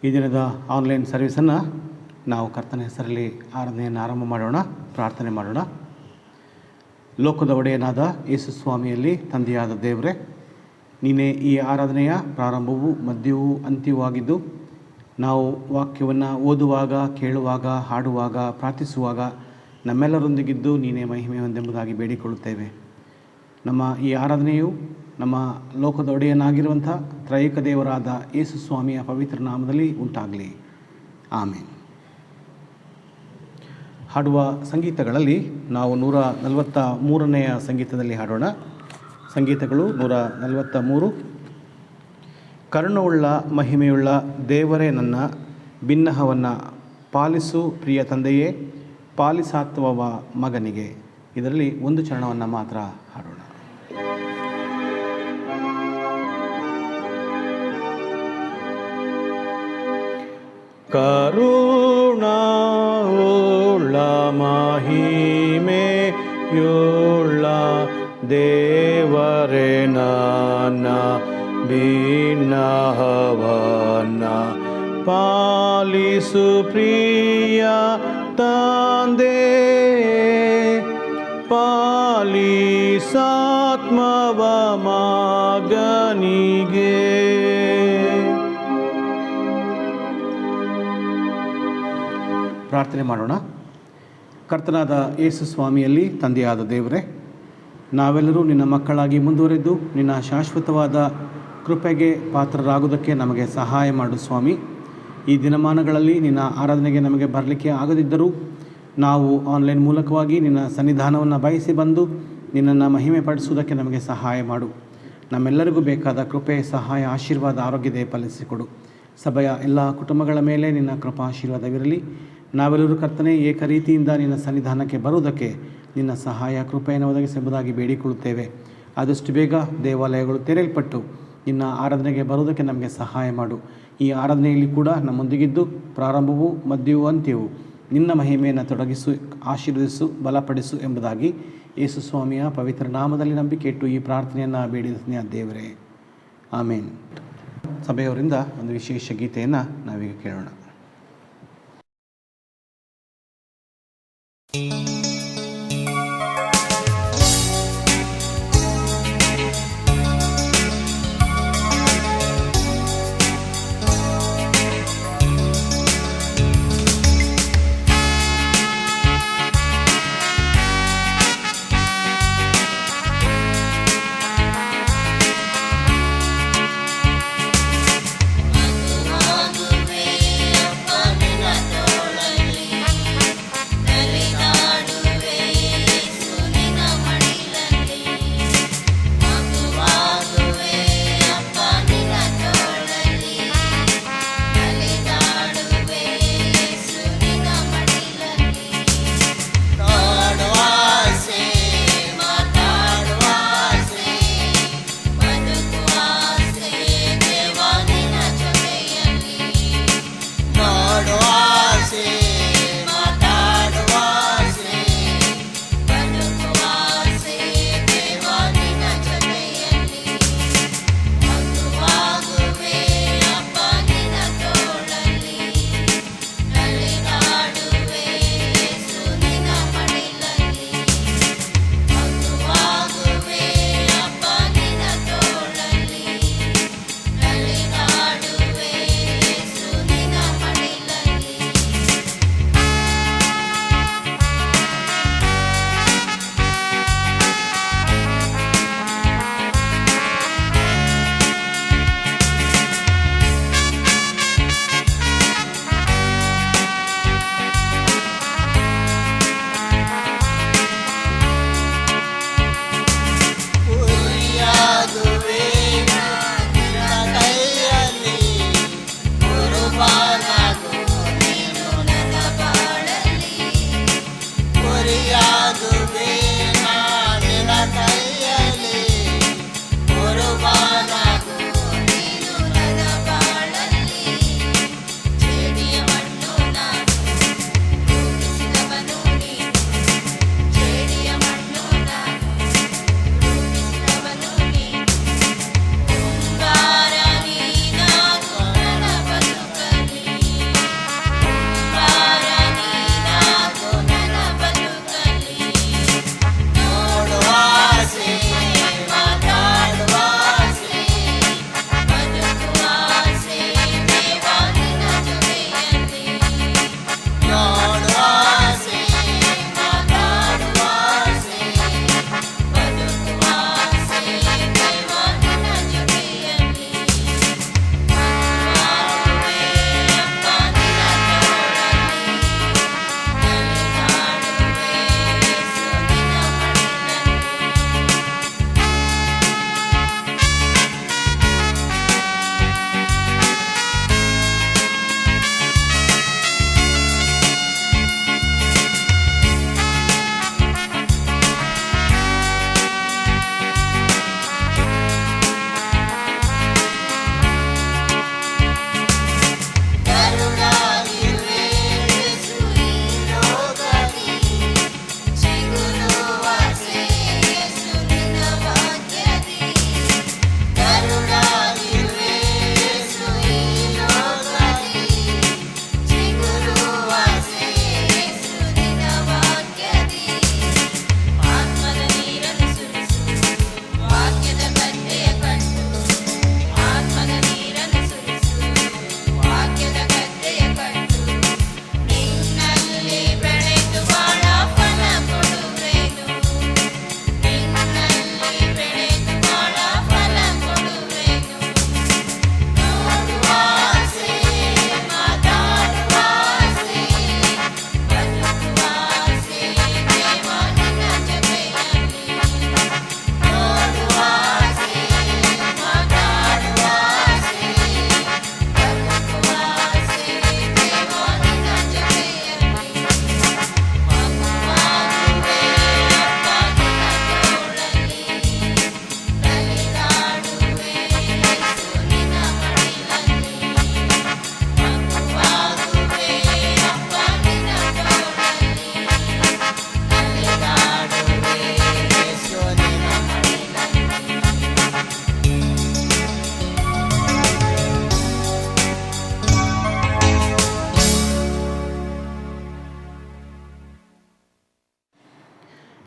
ಈ ದಿನದ ಆನ್ಲೈನ್ ಸರ್ವಿಸನ್ನು ನಾವು ಕರ್ತನ ಹೆಸರಲ್ಲಿ ಆರಾಧನೆಯನ್ನು ಆರಂಭ ಮಾಡೋಣ. ಪ್ರಾರ್ಥನೆ ಮಾಡೋಣ. ಲೋಕದ ಒಡೆಯನಾದ ಯೇಸು ಸ್ವಾಮಿಯಲ್ಲಿ ತಂದೆಯಾದ ದೇವರೇ, ನೀನೇ ಈ ಆರಾಧನೆಯ ಪ್ರಾರಂಭವೂ ಮಧ್ಯವೂ ಅಂತ್ಯವೂ ಆಗಿದ್ದು, ನಾವು ವಾಕ್ಯವನ್ನು ಓದುವಾಗ, ಕೇಳುವಾಗ, ಹಾಡುವಾಗ, ಪ್ರಾರ್ಥಿಸುವಾಗ ನಮ್ಮೆಲ್ಲರೊಂದಿಗಿದ್ದು ನೀನೇ ಮಹಿಮೆ ಹೊಂದೆಂಬುದಾಗಿ ಬೇಡಿಕೊಳ್ಳುತ್ತೇವೆ. ನಮ್ಮ ಈ ಆರಾಧನೆಯು ನಮ್ಮ ಲೋಕದ ಒಡೆಯನಾಗಿರುವಂಥ ತ್ರೈಕ ದೇವರಾದ ಯೇಸು ಸ್ವಾಮಿಯ ಪವಿತ್ರ ನಾಮದಲ್ಲಿ ಉಂಟಾಗಲಿ. ಆಮೇನ್. ಹಾಡುವ ಸಂಗೀತಗಳಲ್ಲಿ ನಾವು 143ನೇ ಸಂಗೀತದಲ್ಲಿ ಹಾಡೋಣ. ಸಂಗೀತಗಳು 143. ಕರುಣವುಳ್ಳ ಮಹಿಮೆಯುಳ್ಳ ದೇವರೇ ನನ್ನ ಬಿನ್ನಹವನ್ನು ಪಾಲಿಸು, ಪ್ರಿಯ ತಂದೆಯೇ ಪಾಲಿಸಾತ್ವವ ಮಗನಿಗೆ. ಇದರಲ್ಲಿ ಒಂದು ಚರಣವನ್ನು ಮಾತ್ರ ಹಾಡೋಣ. ಕರುಣವುಳ್ಳ ಮಹಿಮೆಯುಳ್ಳ ದೇವರೇ ನನ್ನ ಬಿನ್ನಹವನ್ನ ಪಾಲಿಸು, ಪ್ರಿಯ ತಂದೆ ಪಾಲಿಸಾತ್ಮವ ಮಗನಿಗೆ. ಪ್ರಾರ್ಥನೆ ಮಾಡೋಣ. ಕರ್ತನಾದ ಯೇಸು ಸ್ವಾಮಿಯಲ್ಲಿ ತಂದೆಯಾದ ದೇವರೇ, ನಾವೆಲ್ಲರೂ ನಿನ್ನ ಮಕ್ಕಳಾಗಿ ಮುಂದುವರೆದು ನಿನ್ನ ಶಾಶ್ವತವಾದ ಕೃಪೆಗೆ ಪಾತ್ರರಾಗುವುದಕ್ಕೆ ನಮಗೆ ಸಹಾಯ ಮಾಡು ಸ್ವಾಮಿ. ಈ ದಿನಮಾನಗಳಲ್ಲಿ ನಿನ್ನ ಆರಾಧನೆಗೆ ನಮಗೆ ಬರಲಿಕ್ಕೆ ಆಗದಿದ್ದರೂ ನಾವು ಆನ್ಲೈನ್ ಮೂಲಕವಾಗಿ ನಿನ್ನ ಸನ್ನಿಧಾನವನ್ನು ಬಯಸಿ ಬಂದು ನಿನ್ನನ್ನು ಮಹಿಮೆ ಪಡಿಸುವುದಕ್ಕೆ ನಮಗೆ ಸಹಾಯ ಮಾಡು. ನಮ್ಮೆಲ್ಲರಿಗೂ ಬೇಕಾದ ಕೃಪೆ, ಸಹಾಯ, ಆಶೀರ್ವಾದ, ಆರೋಗ್ಯದ ಫಲಿಸಿಕೊಡು. ಸಭೆಯ ಎಲ್ಲ ಕುಟುಂಬಗಳ ಮೇಲೆ ನಿನ್ನ ಕೃಪಾಶೀರ್ವಾದವಿರಲಿ. ನಾವೆಲ್ಲರೂ ಕರ್ತನೆ ಏಕ ರೀತಿಯಿಂದ ನಿನ್ನ ಸನ್ನಿಧಾನಕ್ಕೆ ಬರುವುದಕ್ಕೆ ನಿನ್ನ ಸಹಾಯ ಕೃಪೆಯನ್ನು ಒದಗಿಸಬಹುದಾಗಿ ಬೇಡಿಕೊಳ್ಳುತ್ತೇವೆ. ಆದಷ್ಟು ಬೇಗ ದೇವಾಲಯಗಳು ತೆರೆಯಲ್ಪಟ್ಟು ನಿನ್ನ ಆರಾಧನೆಗೆ ಬರುವುದಕ್ಕೆ ನಮಗೆ ಸಹಾಯ ಮಾಡು. ಈ ಆರಾಧನೆಯಲ್ಲಿ ಕೂಡ ನಮ್ಮೊಂದಿಗಿದ್ದು ಪ್ರಾರಂಭವೂ ಮಧ್ಯವೂ ಅಂತ್ಯವೂ ನಿನ್ನ ಮಹಿಮೆಯನ್ನು ತೊಡಗಿಸು, ಆಶೀರ್ವದಿಸು, ಬಲಪಡಿಸು ಎಂಬುದಾಗಿ ಯೇಸು ಸ್ವಾಮಿಯ ಪವಿತ್ರ ನಾಮದಲ್ಲಿ ನಂಬಿಕೆ ಇಟ್ಟು ಈ ಪ್ರಾರ್ಥನೆಯನ್ನು ಬೇಡಿದ ದೇವರೇ, ಆಮೇನ್. ಸಭೆಯವರಿಂದ ಒಂದು ವಿಶೇಷ ಗೀತೆಯನ್ನು ನಾವೀಗ ಕೇಳೋಣ. Nali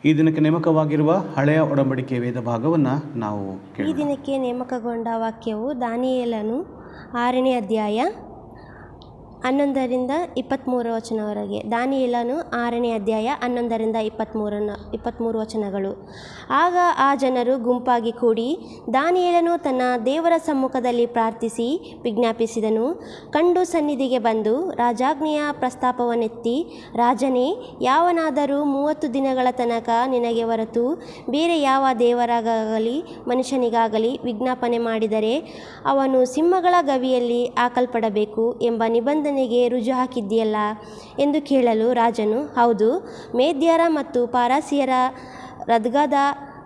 ಈ ದಿನಕ್ಕೆ ನೇಮಕವಾಗಿರುವ ಹಳೆಯ ಒಡಂಬಡಿಕೆ ವೇದ ಭಾಗವನ್ನು ನಾವು ಈ ದಿನಕ್ಕೆ ನೇಮಕಗೊಂಡ ವಾಕ್ಯವು ದಾನಿಯೇಲನು 6ನೇ ಅಧ್ಯಾಯ 11ರಿಂದ 23 ವಚನವರೆಗೆ. ದಾನಿಯೇಲನು 6ನೇ ಅಧ್ಯಾಯ 11ರಿಂದ 23 ವಚನಗಳು. ಆಗ ಆ ಜನರು ಗುಂಪಾಗಿ ಕೂಡಿ ದಾನಿಯೇಲನು ತನ್ನ ದೇವರ ಸಮ್ಮುಖದಲ್ಲಿ ಪ್ರಾರ್ಥಿಸಿ ವಿಜ್ಞಾಪಿಸಿದನು. ಕಂಡು ಸನ್ನಿಧಿಗೆ ಬಂದು ರಾಜಾಜ್ಞೆಯ ಪ್ರಸ್ತಾಪವನ್ನೆತ್ತಿ, ರಾಜನೇ, ಯಾವನಾದರೂ 30 ದಿನಗಳ ತನಕ ನಿನಗೆ ಹೊರತು ಬೇರೆ ಯಾವ ದೇವರಾಗಲಿ ಮನುಷ್ಯನಿಗಾಗಲಿ ವಿಜ್ಞಾಪನೆ ಮಾಡಿದರೆ ಅವನು ಸಿಂಹಗಳ ಗವಿಯಲ್ಲಿ ಹಾಕಲ್ಪಡಬೇಕು ಎಂಬ ನಿಬಂಧನೆಗೆ ರುಜು ಹಾಕಿದ್ದೀಯಲ್ಲ ಎಂದು ಕೇಳಲು ರಾಜನು, ಹೌದು, ಮೇದ್ಯರ ಮತ್ತು ಪಾರಸಿಯರ ರದ್ಗದ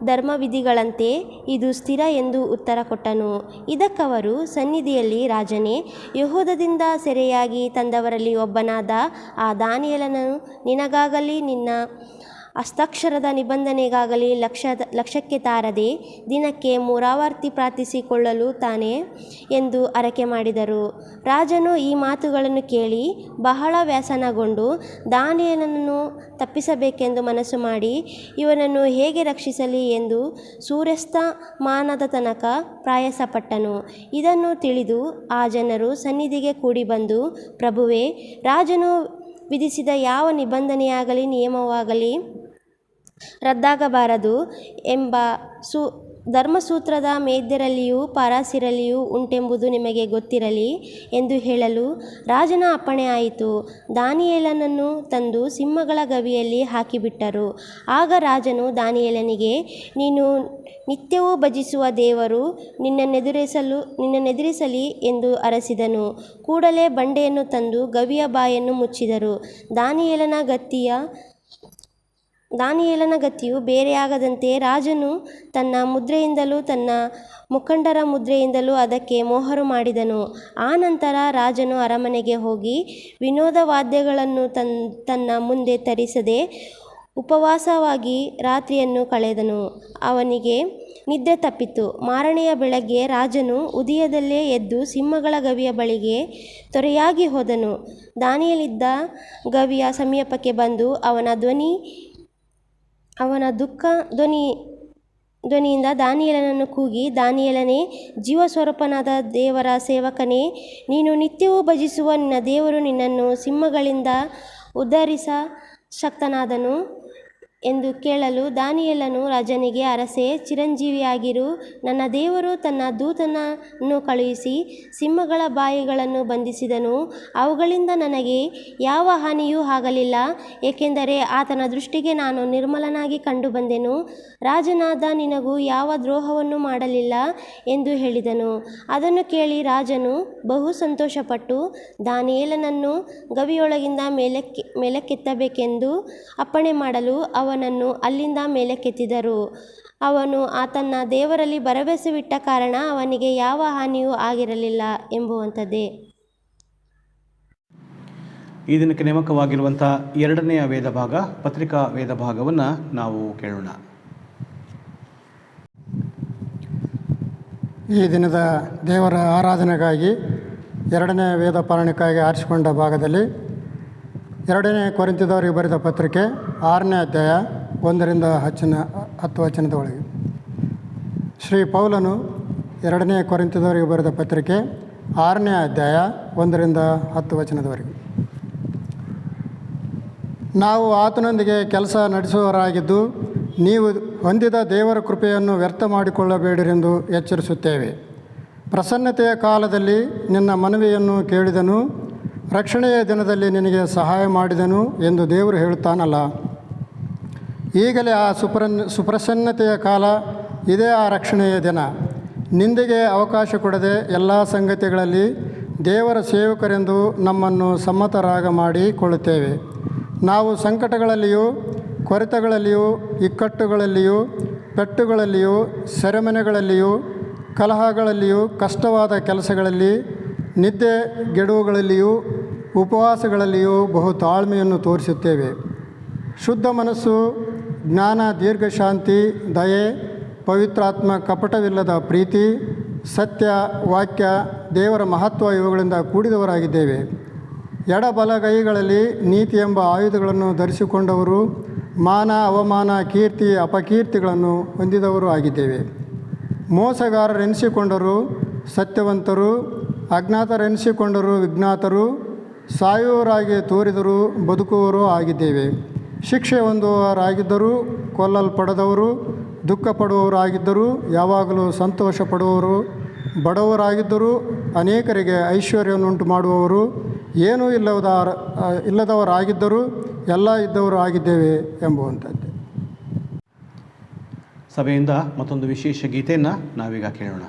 ಧರ್ಮವಿಧಿಗಳಂತೆ ಇದು ಸ್ಥಿರ ಎಂದು ಉತ್ತರ ಕೊಟ್ಟನು. ಇದಕ್ಕವರು, ಸನ್ನಿಧಿಯಲ್ಲಿ ರಾಜನೇ, ಯೆಹೂದದಿಂದ ಸೆರೆಯಾಗಿ ತಂದವರಲ್ಲಿ ಒಬ್ಬನಾದ ಆ ದಾನಿಯೇಲನು ನಿನಗಾಗಲಿ ನಿನ್ನ ಹಸ್ತಾಕ್ಷರದ ನಿಬಂಧನೆಗಾಗಲಿ ಲಕ್ಷ್ಯಕ್ಕೆ ತಾರದೆ ದಿನಕ್ಕೆ 3 ಆವರ್ತಿ ಪ್ರಾರ್ಥಿಸಿಕೊಳ್ಳಲು ತಾನೆ ಎಂದು ಅರಕೆ ಮಾಡಿದರು. ರಾಜನು ಈ ಮಾತುಗಳನ್ನು ಕೇಳಿ ಬಹಳ ವ್ಯಸನಗೊಂಡು ದಾನಿಯೇಲನನ್ನು ತಪ್ಪಿಸಬೇಕೆಂದು ಮನಸ್ಸು ಮಾಡಿ ಇವನನ್ನು ಹೇಗೆ ರಕ್ಷಿಸಲಿ ಎಂದು ಸೂರ್ಯಾಸ್ತಮಾನದ ತನಕ ಪ್ರಯಾಸಪಟ್ಟನು. ಇದನ್ನು ತಿಳಿದು ಆ ಜನರು ಸನ್ನಿಧಿಗೆ ಕೂಡಿ ಬಂದು, ಪ್ರಭುವೇ, ರಾಜನು ವಿಧಿಸಿದ ಯಾವ ನಿಬಂಧನೆಯಾಗಲಿ ನಿಯಮವಾಗಲಿ ರದ್ದಾಗಬಾರದು ಎಂಬ ಧರ್ಮಸೂತ್ರದ ಮೇದ್ಯರಲ್ಲಿಯೂ ಪಾರಸಿಯರಲ್ಲಿಯೂ ಉಂಟೆಂಬುದು ನಿಮಗೆ ಗೊತ್ತಿರಲಿ ಎಂದು ಹೇಳಲು ರಾಜನ ಅಪ್ಪಣೆ ಆಯಿತು. ದಾನಿಯೇಲನನ್ನು ತಂದು ಸಿಂಹಗಳ ಗವಿಯಲ್ಲಿ ಹಾಕಿಬಿಟ್ಟರು. ಆಗ ರಾಜನು ದಾನಿಯೇಲನಿಗೆ, ನೀನು ನಿತ್ಯವೂ ಭಜಿಸುವ ದೇವರು ನಿನ್ನನ್ನೆದುರಿಸಲಿ ಎಂದು ಅರಸಿದನು. ಕೂಡಲೇ ಬಂಡೆಯನ್ನು ತಂದು ಗವಿಯ ಬಾಯನ್ನು ಮುಚ್ಚಿದರು. ದಾನಿಯೇಲನ ಗತಿಯು ಬೇರೆಯಾಗದಂತೆ ರಾಜನು ತನ್ನ ಮುದ್ರೆಯಿಂದಲೂ ತನ್ನ ಮುಖಂಡರ ಮುದ್ರೆಯಿಂದಲೂ ಅದಕ್ಕೆ ಮೊಹರು ಮಾಡಿದನು. ಆ ನಂತರ ರಾಜನು ಅರಮನೆಗೆ ಹೋಗಿ ವಿನೋದವಾದ್ಯಗಳನ್ನು ತನ್ನ ಮುಂದೆ ತರಿಸದೆ ಉಪವಾಸವಾಗಿ ರಾತ್ರಿಯನ್ನು ಕಳೆದನು. ಅವನಿಗೆ ನಿದ್ರೆ ತಪ್ಪಿತು. ಮಾರನೆಯ ಬೆಳಗ್ಗೆ ರಾಜನು ಉದಯದಲ್ಲೇ ಎದ್ದು ಸಿಂಹಗಳ ಗವಿಯ ಬಳಿಗೆ ತ್ವರೆಯಾಗಿ ಹೋದನು. ದಾನಿಯೇಲನಿದ್ದ ಗವಿಯ ಸಮೀಪಕ್ಕೆ ಬಂದು ಅವನ ದುಃಖ ಧ್ವನಿಯಿಂದ ದಾನಿಯೇಲನನ್ನು ಕೂಗಿ, ದಾನಿಯೇಲನೇ, ಜೀವಸ್ವರೂಪನಾದ ದೇವರ ಸೇವಕನೇ, ನೀನು ನಿತ್ಯವೂ ಭಜಿಸುವ ನಿನ್ನ ದೇವರು ನಿನ್ನನ್ನು ಸಿಂಹಗಳಿಂದ ಉದ್ಧರಿಸ ಶಕ್ತನಾದನು ಎಂದು ಕೇಳಲು ದಾನಿಯೇಲನು ರಾಜನಿಗೆ, ಅರಸೇ, ಚಿರಂಜೀವಿಯಾಗಿರು. ನನ್ನ ದೇವರು ತನ್ನ ದೂತನನ್ನು ಕಳುಹಿಸಿ ಸಿಂಹಗಳ ಬಾಯಿಗಳನ್ನು ಬಂಧಿಸಿದನು. ಅವುಗಳಿಂದ ನನಗೆ ಯಾವ ಹಾನಿಯೂ ಆಗಲಿಲ್ಲ, ಏಕೆಂದರೆ ಆತನ ದೃಷ್ಟಿಗೆ ನಾನು ನಿರ್ಮಲನಾಗಿ ಕಂಡುಬಂದೆನು. ರಾಜನಾದ ನಿನಗೂ ಯಾವ ದ್ರೋಹವನ್ನು ಮಾಡಲಿಲ್ಲ ಎಂದು ಹೇಳಿದನು. ಅದನ್ನು ಕೇಳಿ ರಾಜನು ಬಹು ಸಂತೋಷಪಟ್ಟು ದಾನಿಯೇಲನನ್ನು ಗವಿಯೊಳಗಿಂದ ಮೇಲಕ್ಕೆತ್ತಬೇಕೆಂದು ಅಪ್ಪಣೆ ಮಾಡಲು ಅವನನ್ನು ಅಲ್ಲಿಂದ ಮೇಲಕ್ಕೆತ್ತಿದರು. ಅವನು ತನ್ನ ದೇವರಲ್ಲಿ ಭರವಸೆವಿಟ್ಟ ಕಾರಣ ಅವನಿಗೆ ಯಾವ ಹಾನಿಯೂ ಆಗಿರಲಿಲ್ಲ ಎಂಬುವಂಥದ್ದೇ. ಈ ದಿನಕ್ಕೆ ನೇಮಕವಾಗಿರುವಂಥ 2ನೇ ವೇದ ಭಾಗ, ಪತ್ರಿಕಾ ವೇದ ಭಾಗವನ್ನು ನಾವು ಕೇಳೋಣ. ಈ ದಿನದ ದೇವರ ಆರಾಧನೆಗಾಗಿ 2ನೇ ವೇದ ಪಾರಾಯಣಕ್ಕಾಗಿ ಆರಿಸಿಕೊಂಡ ಭಾಗದಲ್ಲಿ 2ನೇ ಕೊರಿಂಥದವರಿಗೆ ಬರೆದ ಪತ್ರಿಕೆ 6ನೇ ಅಧ್ಯಾಯ 1ರಿಂದ 10 ವಚನದೊಳಗೆ. ಶ್ರೀ ಪೌಲನು 2ನೇ ಕೊರಿಂಥದವರಿಗೆ ಬರೆದ ಪತ್ರಿಕೆ 6ನೇ ಅಧ್ಯಾಯ 1ರಿಂದ 10 ವಚನದವರೆಗೆ. ನಾವು ಆತನೊಂದಿಗೆ ಕೆಲಸ ನಡೆಸುವವರಾಗಿದ್ದು ನೀವು ಹೊಂದಿದ ದೇವರ ಕೃಪೆಯನ್ನು ವ್ಯರ್ಥ ಮಾಡಿಕೊಳ್ಳಬೇಡಿರೆಂದು ಎಚ್ಚರಿಸುತ್ತೇವೆ. ಪ್ರಸನ್ನತೆಯ ಕಾಲದಲ್ಲಿ ನಿನ್ನ ಮನವಿಯನ್ನು ಕೇಳಿದನು, ರಕ್ಷಣೆಯ ದಿನದಲ್ಲಿ ನಿನಗೆ ಸಹಾಯ ಮಾಡಿದನು ಎಂದು ದೇವರು ಹೇಳುತ್ತಾನಲ್ಲ. ಈಗಲೇ ಆ ಸುಪ್ರಸನ್ನತೆಯ ಕಾಲ, ಇದೇ ಆ ರಕ್ಷಣೆಯ ದಿನ. ನಿಂದೆಗೆ ಅವಕಾಶ ಕೊಡದೆ ಎಲ್ಲ ಸಂಗತಿಗಳಲ್ಲಿ ದೇವರ ಸೇವಕರೆಂದು ನಮ್ಮನ್ನು ಸಮ್ಮತರಾಗ ಮಾಡಿಕೊಳ್ಳುತ್ತೇವೆ. ನಾವು ಸಂಕಟಗಳಲ್ಲಿಯೂ ಕೊರೆತಗಳಲ್ಲಿಯೂ ಇಕ್ಕಟ್ಟುಗಳಲ್ಲಿಯೂ ಪೆಟ್ಟುಗಳಲ್ಲಿಯೂ ಸೆರೆಮನೆಗಳಲ್ಲಿಯೂ ಕಲಹಗಳಲ್ಲಿಯೂ ಕಷ್ಟವಾದ ಕೆಲಸಗಳಲ್ಲಿ ನಿದ್ದೆಗೆಡುವುಗಳಲ್ಲಿಯೂ ಉಪವಾಸಗಳಲ್ಲಿಯೂ ಬಹು ತಾಳ್ಮೆಯನ್ನು ತೋರಿಸುತ್ತೇವೆ. ಶುದ್ಧ ಮನಸ್ಸು, ಜ್ಞಾನ, ದೀರ್ಘಶಾಂತಿ, ದಯೆ, ಪವಿತ್ರಾತ್ಮ, ಕಪಟವಿಲ್ಲದ ಪ್ರೀತಿ, ಸತ್ಯ, ವಾಕ್ಯ, ದೇವರ ಮಹತ್ವ ಇವುಗಳಿಂದ ಕೂಡಿದವರಾಗಿದ್ದೇವೆ. ಎಡಬಲಗೈಗಳಲ್ಲಿ ನೀತಿ ಎಂಬ ಆಯುಧಗಳನ್ನು ಧರಿಸಿಕೊಂಡವರು ಮಾನ ಅವಮಾನ ಕೀರ್ತಿ ಅಪಕೀರ್ತಿಗಳನ್ನು ಹೊಂದಿದವರು ಆಗಿದ್ದೇವೆ. ಮೋಸಗಾರರೆನಿಸಿಕೊಂಡರೂ ಸತ್ಯವಂತರು, ಅಜ್ಞಾತರೆನಿಸಿಕೊಂಡರೂ ವಿಜ್ಞಾತರು, ಸಾಯುವವರಾಗಿ ತೋರಿದರೂ ಬದುಕುವವರೂ ಆಗಿದ್ದೇವೆ. ಶಿಕ್ಷೆ ಹೊಂದುವವರಾಗಿದ್ದರೂ ಕೊಲ್ಲಲ್ಪಡದವರು, ದುಃಖ ಪಡುವವರಾಗಿದ್ದರೂ ಯಾವಾಗಲೂ ಸಂತೋಷ ಪಡುವವರು, ಬಡವರಾಗಿದ್ದರೂ ಅನೇಕರಿಗೆ ಐಶ್ವರ್ಯವನ್ನುಂಟು ಮಾಡುವವರು, ಏನೂ ಇಲ್ಲದವರಾಗಿದ್ದರೂ ಎಲ್ಲ ಇದ್ದವರು ಆಗಿದ್ದೇವೆ ಎಂಬುವಂಥದ್ದು. ಸಭೆಯಿಂದ ಮತ್ತೊಂದು ವಿಶೇಷ ಗೀತೆಯನ್ನು ನಾವೀಗ ಕೇಳೋಣ.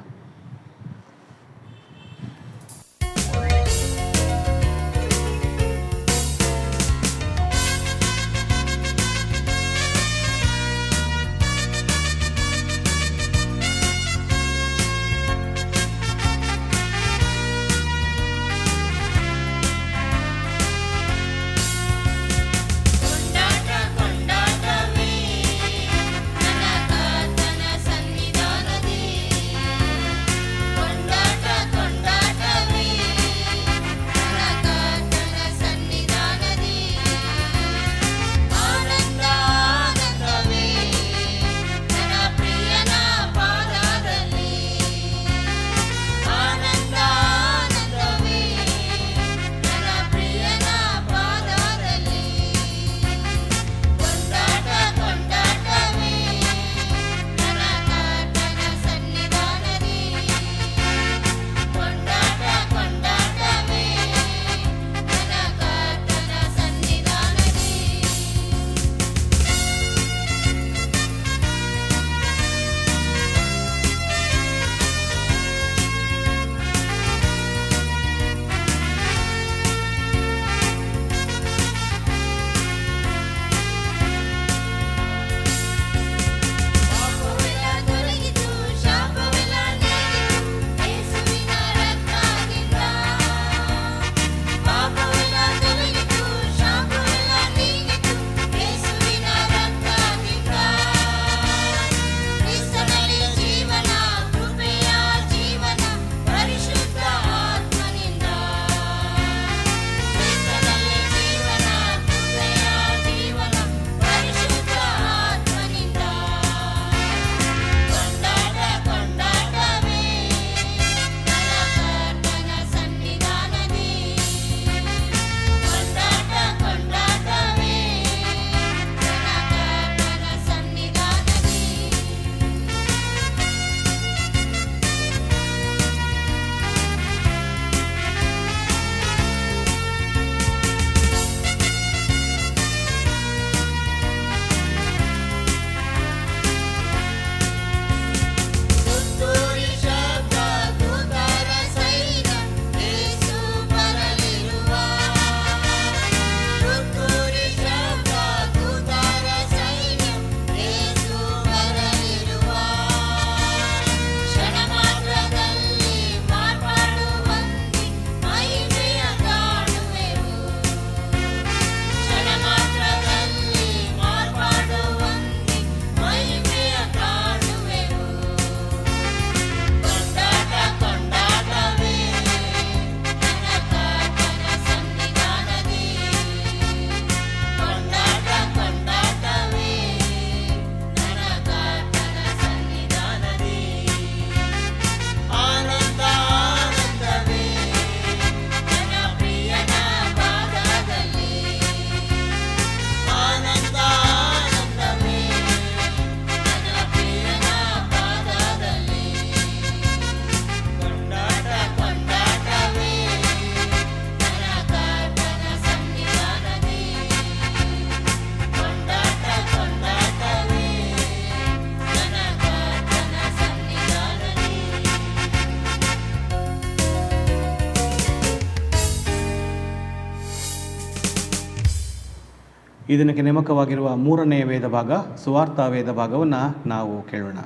ಈ ದಿನಕ್ಕೆ ನೇಮಕವಾಗಿರುವ 3ನೇ ವೇದ ಭಾಗ ಸುವಾರ್ತಾ ವೇದ ಭಾಗವನ್ನು ನಾವು ಕೇಳೋಣ.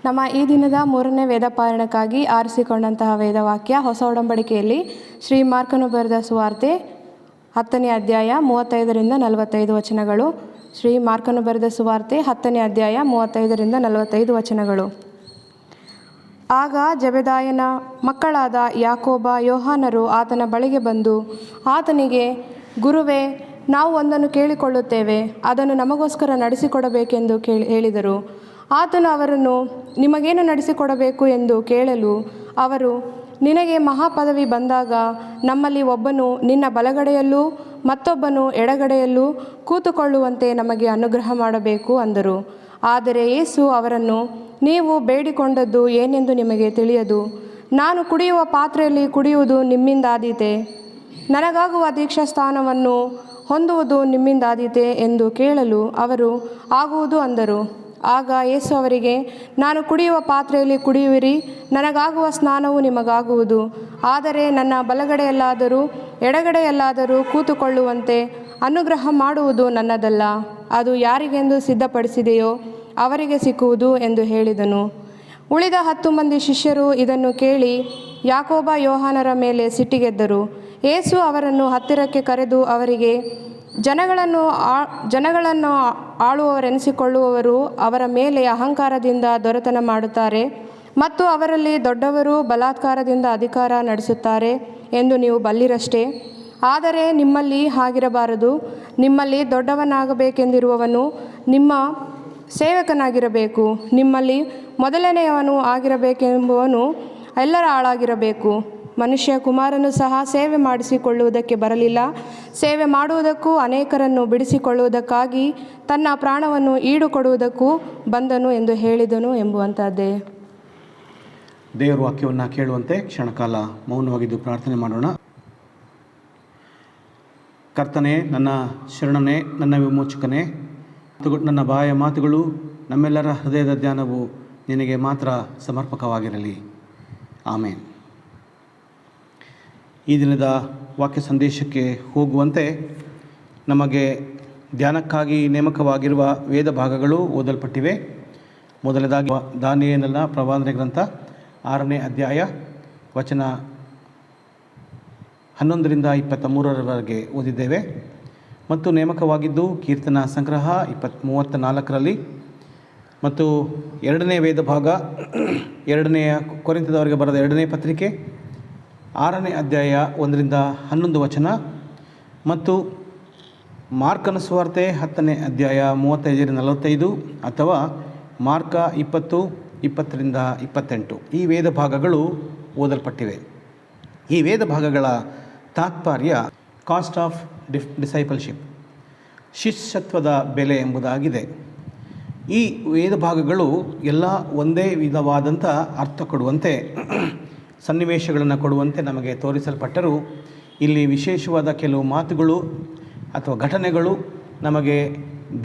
ನಮ್ಮ ಈ ದಿನದ 3ನೇ ವೇದ ಪಾರಾಯಣಕ್ಕಾಗಿ ಆರಿಸಿಕೊಂಡಂತಹ ವೇದವಾಕ್ಯ ಹೊಸ ಒಡಂಬಡಿಕೆಯಲ್ಲಿ ಶ್ರೀ ಮಾರ್ಕನು ಬರೆದ ಸುವಾರ್ತೆ 10ನೇ ಅಧ್ಯಾಯ 35ರಿಂದ 45 ವಚನಗಳು. ಶ್ರೀ ಮಾರ್ಕನು ಬರೆದ ಸುವಾರ್ತೆ 10ನೇ ಅಧ್ಯಾಯ 35ರಿಂದ 45 ವಚನಗಳು. ಆಗ ಜೆಬೆದಾಯನ ಮಕ್ಕಳಾದ ಯಾಕೋಬ ಯೋಹಾನರು ಆತನ ಬಳಿಗೆ ಬಂದು ಆತನಿಗೆ, ಗುರುವೇ, ನಾವು ಒಂದನ್ನು ಕೇಳಿಕೊಳ್ಳುತ್ತೇವೆ, ಅದನ್ನು ನಮಗೋಸ್ಕರ ನಡೆಸಿಕೊಡಬೇಕೆಂದು ಹೇಳಿದರು. ಆತನು ಅವರನ್ನು, ನಿಮಗೇನು ನಡೆಸಿಕೊಡಬೇಕು ಎಂದು ಕೇಳಲು ಅವರು, ನಿನಗೆ ಮಹಾಪದವಿ ಬಂದಾಗ ನಮ್ಮಲ್ಲಿ ಒಬ್ಬನು ನಿನ್ನ ಬಲಗಡೆಯಲ್ಲೂ ಮತ್ತೊಬ್ಬನು ಎಡಗಡೆಯಲ್ಲೂ ಕೂತುಕೊಳ್ಳುವಂತೆ ನಮಗೆ ಅನುಗ್ರಹ ಮಾಡಬೇಕು ಅಂದರು. ಆದರೆ ಯೇಸು ಅವರನ್ನು, ನೀವು ಬೇಡಿಕೊಂಡದ್ದು ಏನೆಂದು ನಿಮಗೆ ತಿಳಿಯದು. ನಾನು ಕುಡಿಯುವ ಪಾತ್ರೆಯಲ್ಲಿ ಕುಡಿಯುವುದು ನಿಮ್ಮಿಂದಾದೀತೆ, ನನಗಾಗುವ ದೀಕ್ಷಾಸ್ನಾನವನ್ನು ಹೊಂದುವುದು ನಿಮ್ಮಿಂದಾದೀತೆ ಎಂದು ಕೇಳಲು ಅವರು, ಆಗುವುದು ಅಂದರು. ಆಗ ಯೇಸು ಅವರಿಗೆ, ನಾನು ಕುಡಿಯುವ ಪಾತ್ರೆಯಲ್ಲಿ ಕುಡಿಯುವಿರಿ, ನನಗಾಗುವ ಸ್ನಾನವು ನಿಮಗಾಗುವುದು. ಆದರೆ ನನ್ನ ಬಲಗಡೆಯಲ್ಲಾದರೂ ಎಡಗಡೆಯಲ್ಲಾದರೂ ಕೂತುಕೊಳ್ಳುವಂತೆ ಅನುಗ್ರಹ ಮಾಡುವುದು ನನ್ನದಲ್ಲ, ಅದು ಯಾರಿಗೆಂದು ಸಿದ್ಧಪಡಿಸಿದೆಯೋ ಅವರಿಗೆ ಸಿಕ್ಕುವುದು ಎಂದು ಹೇಳಿದನು. ಉಳಿದ 10 ಮಂದಿ ಶಿಷ್ಯರು ಇದನ್ನು ಕೇಳಿ ಯಾಕೋಬ ಯೋಹಾನರ ಮೇಲೆ ಸಿಟ್ಟಿಗೆದ್ದರು. ಯೇಸು ಅವರನ್ನು ಹತ್ತಿರಕ್ಕೆ ಕರೆದು ಅವರಿಗೆ, ಜನಗಳನ್ನು ಆಳುವವರೆನಿಸಿಕೊಳ್ಳುವವರು ಅವರ ಮೇಲೆ ಅಹಂಕಾರದಿಂದ ದೊರೆತನ ಮಾಡುತ್ತಾರೆ ಮತ್ತು ಅವರಲ್ಲಿ ದೊಡ್ಡವರು ಬಲಾತ್ಕಾರದಿಂದ ಅಧಿಕಾರ ನಡೆಸುತ್ತಾರೆ ಎಂದು ನೀವು ಬಲ್ಲಿರಷ್ಟೇ. ಆದರೆ ನಿಮ್ಮಲ್ಲಿ ಹಾಗಿರಬಾರದು. ನಿಮ್ಮಲ್ಲಿ ದೊಡ್ಡವನಾಗಬೇಕೆಂದಿರುವವನು ನಿಮ್ಮ ಸೇವಕನಾಗಿರಬೇಕು, ನಿಮ್ಮಲ್ಲಿ ಮೊದಲನೆಯವನು ಆಗಿರಬೇಕೆಂಬುವನು ಎಲ್ಲರ ಆಳಾಗಿರಬೇಕು. ಮನುಷ್ಯಕುಮಾರನು ಸಹ ಸೇವೆ ಮಾಡಿಸಿಕೊಳ್ಳುವುದಕ್ಕೆ ಬರಲಿಲ್ಲ, ಸೇವೆ ಮಾಡುವುದಕ್ಕೂ ಅನೇಕರನ್ನು ಬಿಡಿಸಿಕೊಳ್ಳುವುದಕ್ಕಾಗಿ ತನ್ನ ಪ್ರಾಣವನ್ನು ಈಡುಕೊಡುವುದಕ್ಕೂ ಬಂದನು ಎಂದು ಹೇಳಿದನು ಎಂಬುವಂಥದ್ದೇ. ದೇವರ ವಾಕ್ಯವನ್ನು ಕೇಳುವಂತೆ ಕ್ಷಣಕಾಲ ಮೌನವಾಗಿದ್ದು ಪ್ರಾರ್ಥನೆ ಮಾಡೋಣ. ಕರ್ತನೇ, ನನ್ನ ಶರಣನೇ, ನನ್ನ ವಿಮೋಚಕನೇ, ನನ್ನ ಬಾಯ ಮಾತುಗಳು, ನಮ್ಮೆಲ್ಲರ ಹೃದಯದ ಧ್ಯಾನವು ನಿನಗೆ ಮಾತ್ರ ಸಮರ್ಪಕವಾಗಿರಲಿ. ಆಮೇನ್. ಈ ದಿನದ ವಾಕ್ಯ ಸಂದೇಶಕ್ಕೆ ಹೋಗುವಂತೆ ನಮಗೆ ಧ್ಯಾನಕ್ಕಾಗಿ ನೇಮಕವಾಗಿರುವ ವೇದ ಭಾಗಗಳು ಓದಲ್ಪಟ್ಟಿವೆ. ಮೊದಲನೇದಾಗಿ ದಾನಿಯೇಲನ ಪ್ರವಾದನೆ ಗ್ರಂಥ 6ನೇ ಅಧ್ಯಾಯ ವಚನ 11ರಿಂದ 23ರವರೆಗೆ ಓದಿದ್ದೇವೆ. ಮತ್ತು ನೇಮಕವಾಗಿದ್ದು ಕೀರ್ತನ ಸಂಗ್ರಹ 34ರಲ್ಲಿ. ಮತ್ತು ಎರಡನೇ ವೇದ ಭಾಗ 2ನೇ ಕೊರಿಂಥದವರಿಗೆ ಬರೆದ 2ನೇ ಪತ್ರಿಕೆ 6ನೇ ಅಧ್ಯಾಯ 1ರಿಂದ 11 ವಚನ. ಮತ್ತು ಮಾರ್ಕನ ಸುವಾರ್ತೆ 10ನೇ ಅಧ್ಯಾಯ 35-45 ಅಥವಾ ಮಾರ್ಕ 20-20-28 ಈ ವೇದ ಭಾಗಗಳು ಓದಲ್ಪಟ್ಟಿವೆ. ಈ ವೇದ ಭಾಗಗಳ ತಾತ್ಪರ್ಯ ಕಾಸ್ಟ್ ಆಫ್ ಡಿಸೈಪಲ್ಶಿಪ್, ಶಿಷ್ಯತ್ವದ ಬೆಲೆ ಎಂಬುದಾಗಿದೆ. ಈ ವೇದ ಭಾಗಗಳು ಎಲ್ಲ ಒಂದೇ ವಿಧವಾದಂಥ ಅರ್ಥ ಕೊಡುವಂತೆ, ಸನ್ನಿವೇಶಗಳನ್ನು ಕೊಡುವಂತೆ ನಮಗೆ ತೋರಿಸಲ್ಪಟ್ಟರೂ ಇಲ್ಲಿ ವಿಶೇಷವಾದ ಕೆಲವು ಮಾತುಗಳು ಅಥವಾ ಘಟನೆಗಳು ನಮಗೆ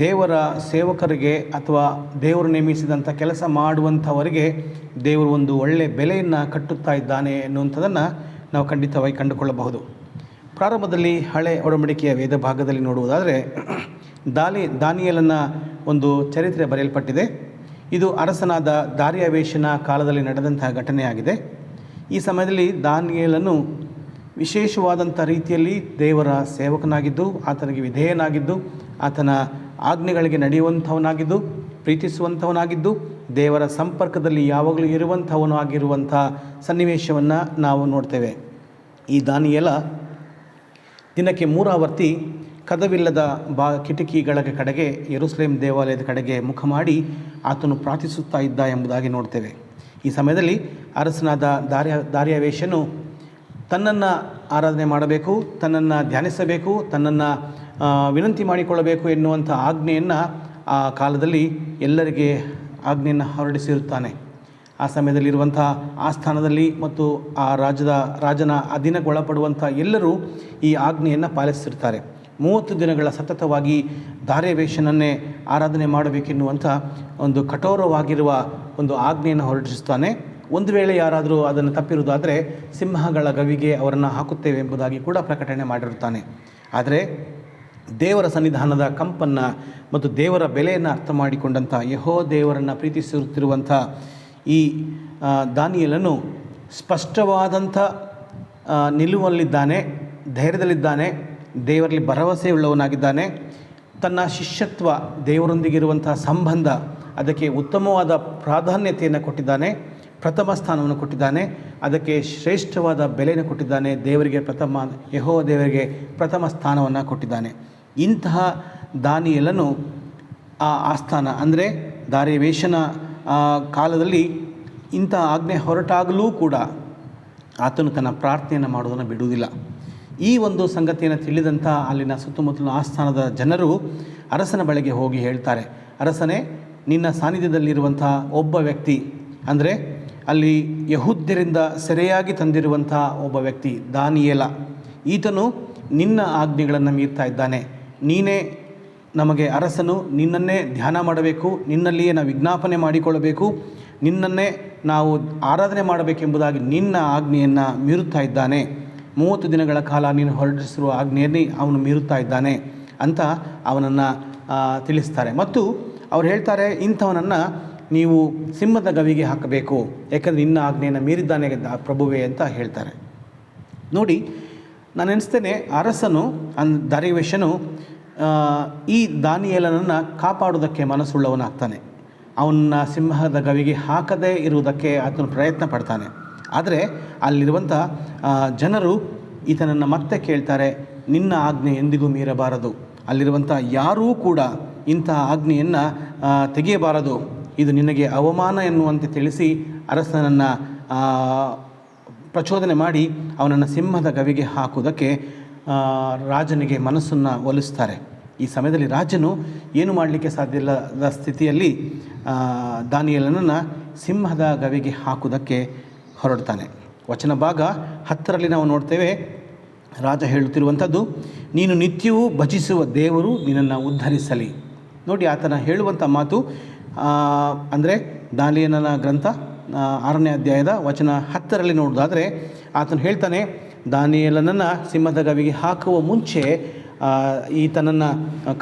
ದೇವರ ಸೇವಕರಿಗೆ ಅಥವಾ ದೇವರು ನೇಮಿಸಿದಂಥ ಕೆಲಸ ಮಾಡುವಂಥವರಿಗೆ ದೇವರು ಒಂದು ಒಳ್ಳೆಯ ಬೆಲೆಯನ್ನು ಕಟ್ಟುತ್ತಾ ಇದ್ದಾನೆ ಎನ್ನುವಂಥದ್ದನ್ನು ನಾವು ಖಂಡಿತವಾಗಿ ಕಂಡುಕೊಳ್ಳಬಹುದು. ಪ್ರಾರಂಭದಲ್ಲಿ ಹಳೆ ಒಡಂಬಡಿಕೆಯ ವೇದ ಭಾಗದಲ್ಲಿ ನೋಡುವುದಾದರೆ ದಾನಿಯೇಲನ ಒಂದು ಚರಿತ್ರೆ ಬರೆಯಲ್ಪಟ್ಟಿದೆ. ಇದು ಅರಸನಾದ ದಾರ್ಯಾವೇಶನ ಕಾಲದಲ್ಲಿ ನಡೆದಂತಹ ಘಟನೆಯಾಗಿದೆ. ಈ ಸಮಯದಲ್ಲಿ ದಾನಿಯೇಲನು ವಿಶೇಷವಾದಂಥ ರೀತಿಯಲ್ಲಿ ದೇವರ ಸೇವಕನಾಗಿದ್ದು, ಆತನಿಗೆ ವಿಧೇಯನಾಗಿದ್ದು, ಆತನ ಆಜ್ಞೆಗಳಿಗೆ ನಡೆಯುವಂಥವನಾಗಿದ್ದು, ಪ್ರೀತಿಸುವಂಥವನಾಗಿದ್ದು, ದೇವರ ಸಂಪರ್ಕದಲ್ಲಿ ಯಾವಾಗಲೂ ಇರುವಂಥವನು ಆಗಿರುವಂಥ ಸನ್ನಿವೇಶವನ್ನು ನಾವು ನೋಡ್ತೇವೆ. ಈ ದಾನಿಯೇಲ ದಿನಕ್ಕೆ 3 ಆವರ್ತಿ ಕದವಿಲ್ಲದ ಕಿಟಕಿಗಳ ಕಡೆಗೆ ಯೆರೂಸಲೇಮ್ ದೇವಾಲಯದ ಕಡೆಗೆ ಮುಖ ಮಾಡಿ ಆತನು ಪ್ರಾರ್ಥಿಸುತ್ತಾ ಇದ್ದ ಎಂಬುದಾಗಿ ನೋಡ್ತೇವೆ. ಈ ಸಮಯದಲ್ಲಿ ಅರಸನಾದ ದಾರ್ಯಾವೇಶನು ತನ್ನನ್ನು ಆರಾಧನೆ ಮಾಡಬೇಕು, ತನ್ನನ್ನು ಧ್ಯಾನಿಸಬೇಕು, ತನ್ನನ್ನು ವಿನಂತಿ ಮಾಡಿಕೊಳ್ಳಬೇಕು ಎನ್ನುವಂಥ ಆಜ್ಞೆಯನ್ನು ಆ ಕಾಲದಲ್ಲಿ ಎಲ್ಲರಿಗೆ ಆಜ್ಞೆಯನ್ನು ಹೊರಡಿಸಿರುತ್ತಾನೆ. ಆ ಸಮಯದಲ್ಲಿರುವಂಥ ಆಸ್ಥಾನದಲ್ಲಿ ಮತ್ತು ಆ ರಾಜನ ಅಧೀನಗೊಳಪಡುವಂಥ ಎಲ್ಲರೂ ಈ ಆಜ್ಞೆಯನ್ನು ಪಾಲಿಸಿರ್ತಾರೆ. 30 ದಿನಗಳ ಸತತವಾಗಿ ದಾರ್ಯಾವೇಶನನ್ನೇ ಆರಾಧನೆ ಮಾಡಬೇಕೆನ್ನುವಂಥ ಒಂದು ಕಠೋರವಾಗಿರುವ ಒಂದು ಆಜ್ಞೆಯನ್ನು ಹೊರಡಿಸುತ್ತಾನೆ. ಒಂದು ವೇಳೆ ಯಾರಾದರೂ ಅದನ್ನು ತಪ್ಪಿರುವುದಾದರೆ ಸಿಂಹಗಳ ಗವಿಗೆ ಅವರನ್ನು ಹಾಕುತ್ತೇವೆ ಎಂಬುದಾಗಿ ಕೂಡ ಪ್ರಕಟಣೆ ಮಾಡಿರುತ್ತಾನೆ. ಆದರೆ ದೇವರ ಸನ್ನಿಧಾನದ ಕಂಪನ್ನು ಮತ್ತು ದೇವರ ಬೆಲೆಯನ್ನು ಅರ್ಥ ಮಾಡಿಕೊಂಡಂಥ ಯೆಹೋವ ದೇವರನ್ನು ಪ್ರೀತಿಸುತ್ತಿರುವಂಥ ಈ ದಾನಿಯೇಲನು ಸ್ಪಷ್ಟವಾದಂಥ ನಿಲುವಲ್ಲಿದ್ದಾನೆ, ಧೈರ್ಯದಲ್ಲಿದ್ದಾನೆ, ದೇವರಲ್ಲಿ ಭರವಸೆಯುಳ್ಳವನಾಗಿದ್ದಾನೆ. ತನ್ನ ಶಿಷ್ಯತ್ವ, ದೇವರೊಂದಿಗಿರುವಂಥ ಸಂಬಂಧ, ಅದಕ್ಕೆ ಉತ್ತಮವಾದ ಪ್ರಾಧಾನ್ಯತೆಯನ್ನು ಕೊಟ್ಟಿದ್ದಾನೆ, ಪ್ರಥಮ ಸ್ಥಾನವನ್ನು ಕೊಟ್ಟಿದ್ದಾನೆ, ಅದಕ್ಕೆ ಶ್ರೇಷ್ಠವಾದ ಬೆಲೆಯನ್ನು ಕೊಟ್ಟಿದ್ದಾನೆ. ಯೆಹೋವ ದೇವರಿಗೆ ಪ್ರಥಮ ಸ್ಥಾನವನ್ನು ಕೊಟ್ಟಿದ್ದಾನೆ. ಇಂತಹ ದಾನಿಯೇಲನು ಆ ಆಸ್ಥಾನ ಅಂದರೆ ದಾರ್ಯಾವೇಶನ ಕಾಲದಲ್ಲಿ ಇಂಥ ಆಜ್ಞೆ ಹೊರಟಾಗಲೂ ಕೂಡ ಆತನು ತನ್ನ ಪ್ರಾರ್ಥನೆಯನ್ನು ಮಾಡುವುದನ್ನು ಬಿಡುವುದಿಲ್ಲ. ಈ ಒಂದು ಸಂಗತಿಯನ್ನು ತಿಳಿದಂಥ ಅಲ್ಲಿನ ಸುತ್ತಮುತ್ತಲಿನ ಆಸ್ಥಾನದ ಜನರು ಅರಸನ ಬಳಿಗೆ ಹೋಗಿ ಹೇಳ್ತಾರೆ, ಅರಸನೇ, ನಿನ್ನ ಸಾನ್ನಿಧ್ಯದಲ್ಲಿರುವಂಥ ಒಬ್ಬ ವ್ಯಕ್ತಿ, ಅಂದರೆ ಅಲ್ಲಿ ಯಹೂದ್ಯರಿಂದ ಸೆರೆಯಾಗಿ ತಂದಿರುವಂಥ ಒಬ್ಬ ವ್ಯಕ್ತಿ ದಾನಿಯೇಲ, ಈತನು ನಿನ್ನ ಆಜ್ಞೆಗಳನ್ನು ಮೀರ್ತಾ ಇದ್ದಾನೆ. ನೀನೇ ನಮಗೆ ಅರಸನು, ನಿನ್ನನ್ನೇ ಧ್ಯಾನ ಮಾಡಬೇಕು, ನಿನ್ನಲ್ಲಿಯೇ ನಾವು ವಿಜ್ಞಾಪನೆ ಮಾಡಿಕೊಳ್ಳಬೇಕು, ನಿನ್ನನ್ನೇ ನಾವು ಆರಾಧನೆ ಮಾಡಬೇಕೆಂಬುದಾಗಿ ನಿನ್ನ ಆಜ್ಞೆಯನ್ನು ಮೀರುತ್ತಾ ಇದ್ದಾನೆ. 30 ದಿನಗಳ ಕಾಲ ನೀನು ಹೊರಡಿಸಿರುವ ಆಜ್ಞೆಯಲ್ಲಿ ಅವನು ಮೀರುತ್ತಾ ಇದ್ದಾನೆ ಅಂತ ಅವನನ್ನು ತಿಳಿಸ್ತಾರೆ. ಮತ್ತು ಅವ್ರು ಹೇಳ್ತಾರೆ, ಇಂಥವನನ್ನು ನೀವು ಸಿಂಹದ ಗವಿಗೆ ಹಾಕಬೇಕು, ಯಾಕಂದರೆ ನಿನ್ನ ಆಜ್ಞೆಯನ್ನು ಮೀರಿದ್ದಾನೆ ಪ್ರಭುವೇ ಅಂತ ಹೇಳ್ತಾರೆ. ನೋಡಿ, ನಾನು ಎನಿಸ್ತೇನೆ ಅರಸನು ದಾರ್ಯಾವೇಶನು ಈ ದಾನಿಯೇಲನನ್ನು ಕಾಪಾಡುವುದಕ್ಕೆ ಮನಸ್ಸುಳ್ಳವನಾಗ್ತಾನೆ. ಅವನ್ನ ಸಿಂಹದ ಗವಿಗೆ ಹಾಕದೇ ಇರುವುದಕ್ಕೆ ಆತನು ಪ್ರಯತ್ನ ಪಡ್ತಾನೆ. ಆದರೆ ಅಲ್ಲಿರುವಂಥ ಜನರು ಈತನನ್ನು ಮತ್ತೆ ಕೇಳ್ತಾರೆ, ನಿನ್ನ ಆಜ್ಞೆ ಎಂದಿಗೂ ಮೀರಬಾರದು, ಅಲ್ಲಿರುವಂಥ ಯಾರೂ ಕೂಡ ಇಂಥ ಆಜ್ಞೆಯನ್ನು ತೆಗೆಯಬಾರದು, ಇದು ನಿನಗೆ ಅವಮಾನ ಎನ್ನುವಂತೆ ತಿಳಿಸಿ ಅರಸನನ್ನು ಪ್ರಚೋದನೆ ಮಾಡಿ ಅವನನ್ನು ಸಿಂಹದ ಗವಿಗೆ ಹಾಕುವುದಕ್ಕೆ ರಾಜನಿಗೆ ಮನಸ್ಸನ್ನು ಒಲಿಸ್ತಾರೆ. ಈ ಸಮಯದಲ್ಲಿ ರಾಜನು ಏನು ಮಾಡಲಿಕ್ಕೆ ಸಾಧ್ಯ ಇಲ್ಲದ ಸ್ಥಿತಿಯಲ್ಲಿ ದಾನಿಯೇಲನನ್ನು ಸಿಂಹದ ಗವಿಗೆ ಹಾಕುವುದಕ್ಕೆ ಹೊರಡ್ತಾನೆ. ವಚನ ಭಾಗ 10ರಲ್ಲಿ ನಾವು ನೋಡ್ತೇವೆ, ರಾಜ ಹೇಳುತ್ತಿರುವಂಥದ್ದು, ನೀನು ನಿತ್ಯವೂ ಭಜಿಸುವ ದೇವರು ನಿನ್ನನ್ನು ಉದ್ಧರಿಸಲಿ. ನೋಡಿ, ಆತನ ಹೇಳುವಂಥ ಮಾತು ಅಂದರೆ ದಾನಿಯೇಲನ ಗ್ರಂಥ 6ನೇ ಅಧ್ಯಾಯದ ವಚನ 10ರಲ್ಲಿ ನೋಡೋದಾದರೆ ಆತನು ಹೇಳ್ತಾನೆ, ದಾನಿಯೇಲನನ್ನು ಸಿಂಹದ ಗವಿಗೆ ಹಾಕುವ ಮುಂಚೆ ಈತನನ್ನು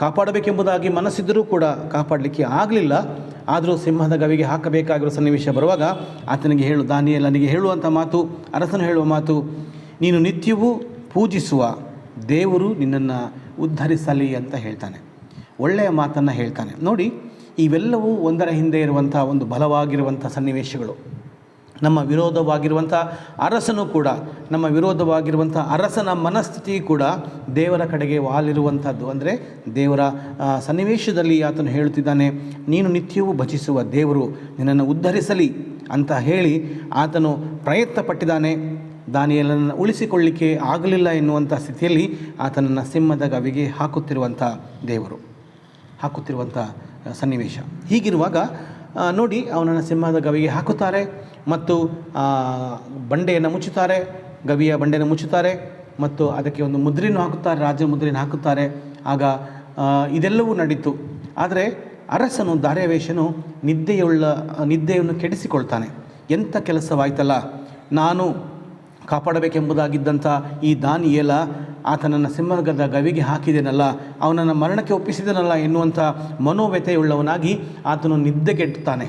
ಕಾಪಾಡಬೇಕೆಂಬುದಾಗಿ ಮನಸ್ಸಿದ್ದರೂ ಕೂಡ ಕಾಪಾಡಲಿಕ್ಕೆ ಆಗಲಿಲ್ಲ. ಆದರೂ ಸಿಂಹದ ಗವಿಗೆ ಹಾಕಬೇಕಾಗಿರೋ ಸನ್ನಿವೇಶ ಬರುವಾಗ ಆತನಿಗೆ ದಾನಿಯೇಲನಿಗೆ ಹೇಳುವಂಥ ಮಾತು, ಅರಸನು ಹೇಳುವ ಮಾತು, ನೀನು ನಿತ್ಯವೂ ಪೂಜಿಸುವ ದೇವರು ನಿನ್ನನ್ನು ಉದ್ಧರಿಸಲಿ ಅಂತ ಹೇಳ್ತಾನೆ. ಒಳ್ಳೆಯ ಮಾತನ್ನು ಹೇಳ್ತಾನೆ. ನೋಡಿ, ಇವೆಲ್ಲವೂ ಒಂದರ ಹಿಂದೆ ಇರುವಂಥ ಒಂದು ಬಲವಾಗಿರುವಂಥ ಸನ್ನಿವೇಶಗಳು. ನಮ್ಮ ವಿರೋಧವಾಗಿರುವಂಥ ಅರಸನು ಕೂಡ, ನಮ್ಮ ವಿರೋಧವಾಗಿರುವಂಥ ಅರಸನ ಮನಸ್ಥಿತಿ ಕೂಡ ದೇವರ ಕಡೆಗೆ ವಾಲಿರುವಂಥದ್ದು. ಅಂದರೆ ದೇವರ ಸನ್ನಿವೇಶದಲ್ಲಿ ಆತನು ಹೇಳುತ್ತಿದ್ದಾನೆ, ನೀನು ನಿತ್ಯವೂ ಭಜಿಸುವ ದೇವರು ನಿನ್ನನ್ನು ಉದ್ಧರಿಸಲಿ ಅಂತ ಹೇಳಿ ಆತನು ಪ್ರಯತ್ನ ಪಟ್ಟಿದ್ದಾನೆ. ದಾನಿಯೇಲನನ್ನು ಉಳಿಸಿಕೊಳ್ಳಿಕ್ಕೆ ಆಗಲಿಲ್ಲ ಎನ್ನುವಂಥ ಸ್ಥಿತಿಯಲ್ಲಿ ಆತನನ್ನು ಸಿಂಹದ ಗವಿಗೆ ಹಾಕುತ್ತಿರುವಂಥ ಸನ್ನಿವೇಶ. ಹೀಗಿರುವಾಗ ನೋಡಿ, ಅವನನ್ನು ಸಿಂಹದ ಗವಿಗೆ ಹಾಕುತ್ತಾರೆ ಮತ್ತು ಬಂಡೆಯನ್ನು ಮುಚ್ಚುತ್ತಾರೆ, ಗವಿಯ ಬಂಡೆಯನ್ನು ಮುಚ್ಚುತ್ತಾರೆ ಮತ್ತು ಅದಕ್ಕೆ ಒಂದು ಮುದ್ರೆಯನ್ನು ಹಾಕುತ್ತಾರೆ, ರಾಜ ಮುದ್ರೆಯನ್ನು ಹಾಕುತ್ತಾರೆ. ಆಗ ಇದೆಲ್ಲವೂ ನಡೀತು. ಆದರೆ ಅರಸನು ದಾರ್ಯಾವೇಶನು ನಿದ್ದೆಯನ್ನು ಕೆಡಿಸಿಕೊಳ್ತಾನೆ. ಎಂಥ ಕೆಲಸವಾಯ್ತಲ್ಲ, ನಾನು ಕಾಪಾಡಬೇಕೆಂಬುದಾಗಿದ್ದಂಥ ಈ ದಾನಿಯೇಲ ಆತನನ್ನು ಸಿಂಹದ ಗವಿಗೆ ಹಾಕಿದೆನಲ್ಲ, ಅವನನ್ನು ಮರಣಕ್ಕೆ ಒಪ್ಪಿಸಿದನಲ್ಲ ಎನ್ನುವಂಥ ಮನೋವ್ಯಥೆಯುಳ್ಳವನಾಗಿ ಆತನು ನಿದ್ದೆಗೆಡ್ತಾನೆ.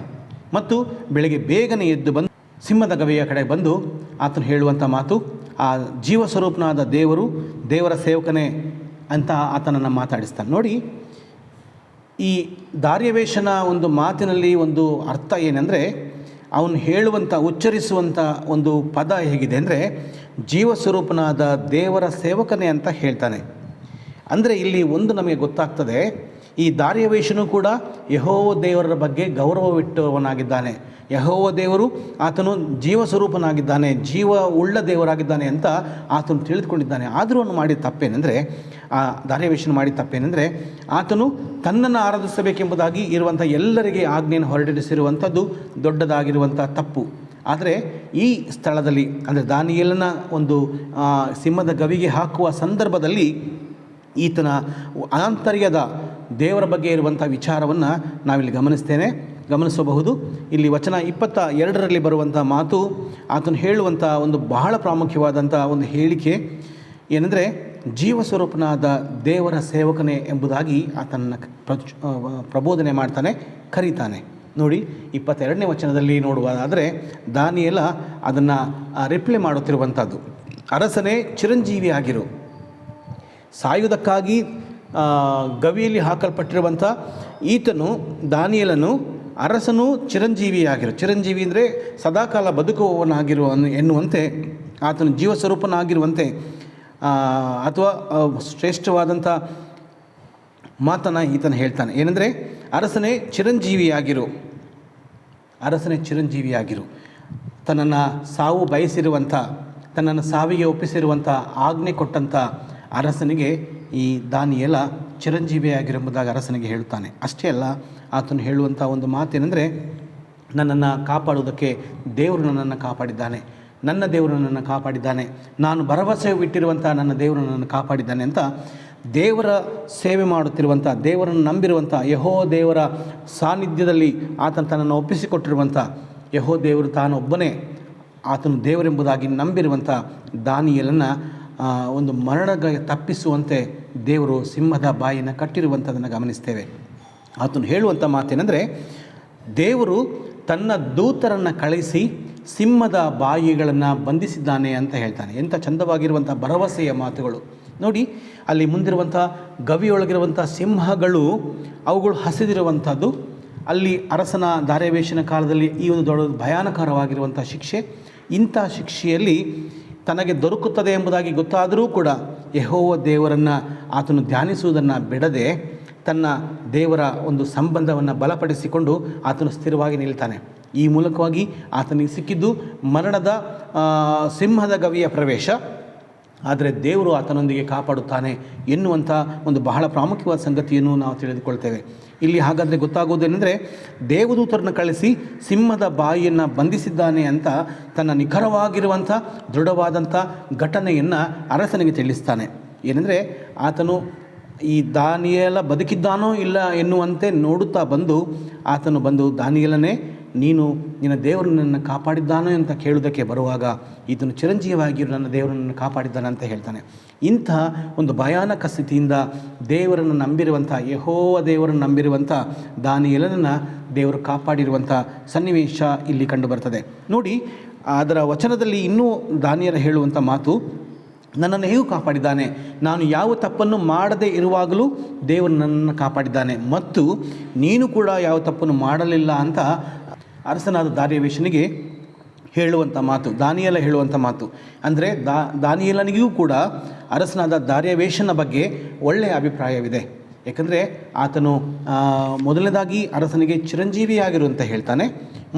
ಮತ್ತು ಬೆಳಗ್ಗೆ ಬೇಗನೆ ಎದ್ದು ಬಂದು ಸಿಂಹದ ಗವಿಯ ಕಡೆ ಬಂದು ಆತನು ಹೇಳುವಂಥ ಮಾತು, ಆ ಜೀವಸ್ವರೂಪನಾದ ದೇವರ ಸೇವಕನೇ ಅಂತ ಆತನನ್ನು ಮಾತಾಡಿಸ್ತಾನೆ. ನೋಡಿ, ಈ ದಾರ್ಯಾವೇಶನ ಒಂದು ಮಾತಿನಲ್ಲಿ ಒಂದು ಅರ್ಥ ಏನೆಂದರೆ, ಅವನು ಉಚ್ಚರಿಸುವಂಥ ಒಂದು ಪದ ಹೇಗಿದೆ ಅಂದರೆ, ಜೀವಸ್ವರೂಪನಾದ ದೇವರ ಸೇವಕನೇ ಅಂತ ಹೇಳ್ತಾನೆ. ಅಂದರೆ ಇಲ್ಲಿ ಒಂದು ನಮಗೆ ಗೊತ್ತಾಗ್ತದೆ, ಈ ದಾರ್ಯಾವೇಶನು ಕೂಡ ಯೆಹೋವ ದೇವರ ಬಗ್ಗೆ ಗೌರವವಿಟ್ಟವನಾಗಿದ್ದಾನೆ. ಯೆಹೋವ ದೇವರು ಆತನು ಜೀವಸ್ವರೂಪನಾಗಿದ್ದಾನೆ, ಜೀವ ಉಳ್ಳ ದೇವರಾಗಿದ್ದಾನೆ ಅಂತ ಆತನು ತಿಳಿದುಕೊಂಡಿದ್ದಾನೆ. ಆದರೂ ಅವನು ಮಾಡಿದ ತಪ್ಪೇನೆಂದರೆ, ಆ ದಾರ್ಯಾವೇಶನು ಮಾಡಿದ ತಪ್ಪೇನೆಂದರೆ, ಆತನು ತನ್ನನ್ನು ಆರಾಧಿಸಬೇಕೆಂಬುದಾಗಿ ಇರುವಂಥ ಎಲ್ಲರಿಗೆ ಆಜ್ಞೆಯನ್ನು ಹೊರಡಿಸಿರುವಂಥದ್ದು ದೊಡ್ಡದಾಗಿರುವಂಥ ತಪ್ಪು. ಆದರೆ ಈ ಸ್ಥಳದಲ್ಲಿ ಅಂದರೆ ದಾನಿಯೇಲನ ಒಂದು ಸಿಂಹದ ಗವಿಗೆ ಹಾಕುವ ಸಂದರ್ಭದಲ್ಲಿ ಈತನ ಆಂತರ್ಯದ ದೇವರ ಬಗ್ಗೆ ಇರುವಂಥ ವಿಚಾರವನ್ನು ನಾವಿಲ್ಲಿ ಗಮನಿಸಬಹುದು. ಇಲ್ಲಿ ವಚನ 22ರಲ್ಲಿ ಬರುವಂಥ ಮಾತು, ಆತನು ಹೇಳುವಂಥ ಒಂದು ಬಹಳ ಪ್ರಾಮುಖ್ಯವಾದಂಥ ಒಂದು ಹೇಳಿಕೆ ಏನೆಂದರೆ, ಜೀವಸ್ವರೂಪನಾದ ದೇವರ ಸೇವಕನೇ ಎಂಬುದಾಗಿ ಆತನನ್ನು ಪ್ರಬೋಧನೆ ಮಾಡ್ತಾನೆ, ಕರೀತಾನೆ. ನೋಡಿ, 22ನೇ ವಚನದಲ್ಲಿ ನೋಡುವುದಾದರೆ ದಾನಿಯೇಲ ಅದನ್ನು ರಿಪ್ಲೈ ಮಾಡುತ್ತಿರುವಂಥದ್ದು, ಅರಸನೇ ಚಿರಂಜೀವಿ ಆಗಿರು, ಸಾಯುವುದಕ್ಕಾಗಿ ಗವಿಯಲ್ಲಿ ಹಾಕಲ್ಪಟ್ಟಿರುವಂಥ ಈತನು ದಾನಿಯೇಲನು ಅರಸನು ಚಿರಂಜೀವಿ ಅಂದರೆ ಸದಾಕಾಲ ಬದುಕುವವನಾಗಿರುವ ಎನ್ನುವಂತೆ, ಆತನು ಜೀವಸ್ವರೂಪನಾಗಿರುವಂತೆ ಅಥವಾ ಶ್ರೇಷ್ಠವಾದಂಥ ಮಾತನ್ನು ಈತನು ಹೇಳ್ತಾನೆ. ಏನೆಂದರೆ, ಅರಸನೇ ಚಿರಂಜೀವಿಯಾಗಿರು, ಅರಸನೇ ಚಿರಂಜೀವಿಯಾಗಿರು. ತನ್ನನ್ನು ಸಾವು ಬಯಸಿರುವಂಥ, ತನ್ನನ್ನು ಸಾವಿಗೆ ಒಪ್ಪಿಸಿರುವಂಥ ಆಜ್ಞೆ ಕೊಟ್ಟಂಥ ಅರಸನಿಗೆ ಈ ದಾನಿಯೇಲ ಚಿರಂಜೀವಿಯಾಗಿರುವುದಾಗಿ ಅರಸನಿಗೆ ಹೇಳುತ್ತಾನೆ. ಅಷ್ಟೇ ಅಲ್ಲ, ಆತನು ಹೇಳುವಂಥ ಒಂದು ಮಾತೇನೆಂದರೆ, ನನ್ನನ್ನು ಕಾಪಾಡುವುದಕ್ಕೆ ದೇವರು ನನ್ನನ್ನು ಕಾಪಾಡಿದ್ದಾನೆ, ನನ್ನ ದೇವರು ನನ್ನನ್ನು ಕಾಪಾಡಿದ್ದಾನೆ, ನಾನು ಭರವಸೆ ಬಿಟ್ಟಿರುವಂಥ ನನ್ನ ದೇವರು ನನ್ನನ್ನು ಕಾಪಾಡಿದ್ದಾನೆ ಅಂತ ದೇವರ ಸೇವೆ ಮಾಡುತ್ತಿರುವಂಥ, ದೇವರನ್ನು ನಂಬಿರುವಂಥ, ಯೆಹೋವ ದೇವರ ಸಾನ್ನಿಧ್ಯದಲ್ಲಿ ಆತನು ತನ್ನನ್ನು ಒಪ್ಪಿಸಿಕೊಟ್ಟಿರುವಂಥ, ಯೆಹೋವ ದೇವರು ತಾನೊಬ್ಬನೇ ಆತನು ದೇವರೆಂಬುದಾಗಿ ನಂಬಿರುವಂಥ ದಾನಿಯೇಲನ ಒಂದು ಮರಣಕ್ಕೆ ತಪ್ಪಿಸುವಂತೆ ದೇವರು ಸಿಂಹದ ಬಾಯಿಯನ್ನು ಕಟ್ಟಿರುವಂಥದ್ದನ್ನು ಗಮನಿಸ್ತೇವೆ. ಆತನು ಹೇಳುವಂಥ ಮಾತೇನೆಂದರೆ, ದೇವರು ತನ್ನ ದೂತರನ್ನು ಕಳಿಸಿ ಸಿಂಹದ ಬಾಯಿಗಳನ್ನು ಬಂಧಿಸಿದ್ದಾನೆ ಅಂತ ಹೇಳ್ತಾನೆ. ಎಂಥ ಚಂದವಾಗಿರುವಂಥ ಭರವಸೆಯ ಮಾತುಗಳು ನೋಡಿ. ಅಲ್ಲಿ ಮುಂದಿರುವಂಥ ಗವಿಯೊಳಗಿರುವಂಥ ಸಿಂಹಗಳು, ಅವುಗಳು ಹಸಿದಿರುವಂಥದ್ದು. ಅಲ್ಲಿ ಅರಸನ ದಾರ್ಯಾವೇಶನ ಕಾಲದಲ್ಲಿ ಈ ಒಂದು ದೊಡ್ಡ ಭಯಾನಕರವಾಗಿರುವಂಥ ಶಿಕ್ಷೆ. ಇಂಥ ಶಿಕ್ಷೆಯಲ್ಲಿ ತನಗೆ ದೊರಕುತ್ತದೆ ಎಂಬುದಾಗಿ ಗೊತ್ತಾದರೂ ಕೂಡ ಯೆಹೋವ ದೇವರನ್ನು ಆತನು ಧ್ಯಾನಿಸುವುದನ್ನು ಬಿಡದೆ ತನ್ನ ದೇವರ ಒಂದು ಸಂಬಂಧವನ್ನು ಬಲಪಡಿಸಿಕೊಂಡು ಆತನು ಸ್ಥಿರವಾಗಿ ನಿಲ್ತಾನೆ. ಈ ಮೂಲಕವಾಗಿ ಆತನಿಗೆ ಸಿಕ್ಕಿದ್ದು ಮರಣದ ಸಿಂಹದ ಗವಿಯ ಪ್ರವೇಶ, ಆದರೆ ದೇವರು ಆತನೊಂದಿಗೆ ಕಾಪಾಡುತ್ತಾನೆ ಎನ್ನುವಂಥ ಒಂದು ಬಹಳ ಪ್ರಾಮುಖ್ಯವಾದ ಸಂಗತಿಯನ್ನು ನಾವು ತಿಳಿದುಕೊಳ್ತೇವೆ. ಇಲ್ಲಿ ಹಾಗಾದರೆ ಗೊತ್ತಾಗುವುದೇನೆಂದರೆ, ದೇವದೂತರನ್ನು ಕಳಿಸಿ ಸಿಂಹದ ಬಾಯಿಯನ್ನು ಬಂಧಿಸಿದ್ದಾನೆ ಅಂತ ತನ್ನ ನಿಖರವಾಗಿರುವಂಥ ದೃಢವಾದಂಥ ಘಟನೆಯನ್ನು ಅರಸನಿಗೆ ತಿಳಿಸ್ತಾನೆ. ಏನೆಂದರೆ, ಆತನು ಈ ದಾನಿಯೇಲ ಬದುಕಿದ್ದಾನೋ ಇಲ್ಲ ಎನ್ನುವಂತೆ ನೋಡುತ್ತಾ ಆತನು ಬಂದು ದಾನಿಯೇಲನೇ, ನೀನು ನಿನ್ನ ದೇವರು ನನ್ನನ್ನು ಕಾಪಾಡಿದ್ದಾನೋ ಅಂತ ಕೇಳುವುದಕ್ಕೆ ಬರುವಾಗ ಈತನು ಚಿರಂಜೀವಿಯಾಗಿರು, ನನ್ನ ದೇವರನ್ನು ಕಾಪಾಡಿದ್ದಾನೆ ಅಂತ ಹೇಳ್ತಾನೆ. ಇಂಥ ಒಂದು ಭಯಾನಕ ಸ್ಥಿತಿಯಿಂದ ದೇವರನ್ನು ನಂಬಿರುವಂಥ, ಯೆಹೋವ ದೇವರನ್ನು ನಂಬಿರುವಂಥ ದಾನಿಯೇಲನನ್ನು ದೇವರು ಕಾಪಾಡಿರುವಂಥ ಸನ್ನಿವೇಶ ಇಲ್ಲಿ ಕಂಡುಬರ್ತದೆ ನೋಡಿ. ಅದರ ವಚನದಲ್ಲಿ ಇನ್ನೂ ದಾನಿಯೇಲ ಹೇಳುವಂಥ ಮಾತು, ನನ್ನನ್ನು ಹೇಗೂ ಕಾಪಾಡಿದ್ದಾನೆ, ನಾನು ಯಾವ ತಪ್ಪನ್ನು ಮಾಡದೇ ಇರುವಾಗಲೂ ದೇವರು ನನ್ನನ್ನು ಕಾಪಾಡಿದ್ದಾನೆ, ಮತ್ತು ನೀನು ಕೂಡ ಯಾವ ತಪ್ಪನ್ನು ಮಾಡಲಿಲ್ಲ ಅಂತ ಅರಸನಾದ ದಾರ್ಯಾವೇಶನಿಗೆ ಹೇಳುವಂಥ ಮಾತು, ದಾನಿಯೇಲ ಹೇಳುವಂಥ ಮಾತು. ಅಂದರೆ ದಾನಿಯೇಲನಿಗೂ ಕೂಡ ಅರಸನಾದ ದಾರ್ಯಾವೇಶನ ಬಗ್ಗೆ ಒಳ್ಳೆಯ ಅಭಿಪ್ರಾಯವಿದೆ. ಯಾಕಂದರೆ ಆತನು ಮೊದಲನೇದಾಗಿ ಅರಸನಿಗೆ ಚಿರಂಜೀವಿಯಾಗಿರು ಅಂತ ಹೇಳ್ತಾನೆ,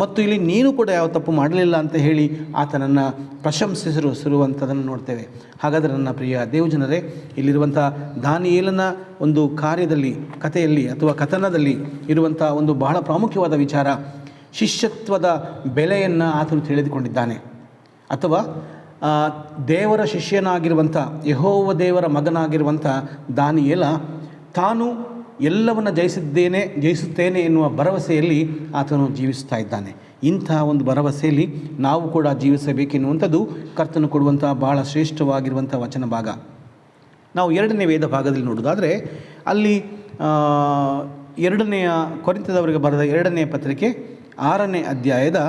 ಮತ್ತು ಇಲ್ಲಿ ನೀನು ಕೂಡ ಯಾವ ತಪ್ಪು ಮಾಡಲಿಲ್ಲ ಅಂತ ಹೇಳಿ ಆತನನ್ನು ಪ್ರಶಂಸಿಸಿರುವಂಥದ್ದನ್ನು ನೋಡ್ತೇವೆ. ಹಾಗಾದರೆ ನನ್ನ ಪ್ರಿಯ ದೇವಜನರೇ, ಇಲ್ಲಿರುವಂಥ ದಾನಿಯೇಲನ ಒಂದು ಕಾರ್ಯದಲ್ಲಿ, ಕಥೆಯಲ್ಲಿ ಅಥವಾ ಕಥನದಲ್ಲಿ ಇರುವಂಥ ಒಂದು ಬಹಳ ಪ್ರಾಮುಖ್ಯವಾದ ವಿಚಾರ, ಶಿಷ್ಯತ್ವದ ಬೆಲೆಯನ್ನು ಆತನು ತಿಳಿದುಕೊಂಡಿದ್ದಾನೆ. ಅಥವಾ ದೇವರ ಶಿಷ್ಯನಾಗಿರುವಂಥ, ಯೆಹೋವ ದೇವರ ಮಗನಾಗಿರುವಂಥ ದಾನಿಯೇಲ ತಾನು ಎಲ್ಲವನ್ನು ಜಯಿಸುತ್ತೇನೆ ಎನ್ನುವ ಭರವಸೆಯಲ್ಲಿ ಆತನು ಜೀವಿಸ್ತಾ ಇದ್ದಾನೆ. ಇಂಥ ಒಂದು ಭರವಸೆಯಲ್ಲಿ ನಾವು ಕೂಡ ಜೀವಿಸಬೇಕೆನ್ನುವಂಥದ್ದು ಕರ್ತನು ಕೊಡುವಂಥ ಬಹಳ ಶ್ರೇಷ್ಠವಾಗಿರುವಂಥ ವಚನ ಭಾಗ. ನಾವು 2ನೇ ವೇದ ಭಾಗದಲ್ಲಿ ನೋಡೋದಾದರೆ, ಅಲ್ಲಿ 2ನೇ ಕೊರಿಂಥದವರಿಗೆ ಬರೆದ 2ನೇ ಪತ್ರಿಕೆ 6ನೇ ಅಧ್ಯಾಯದ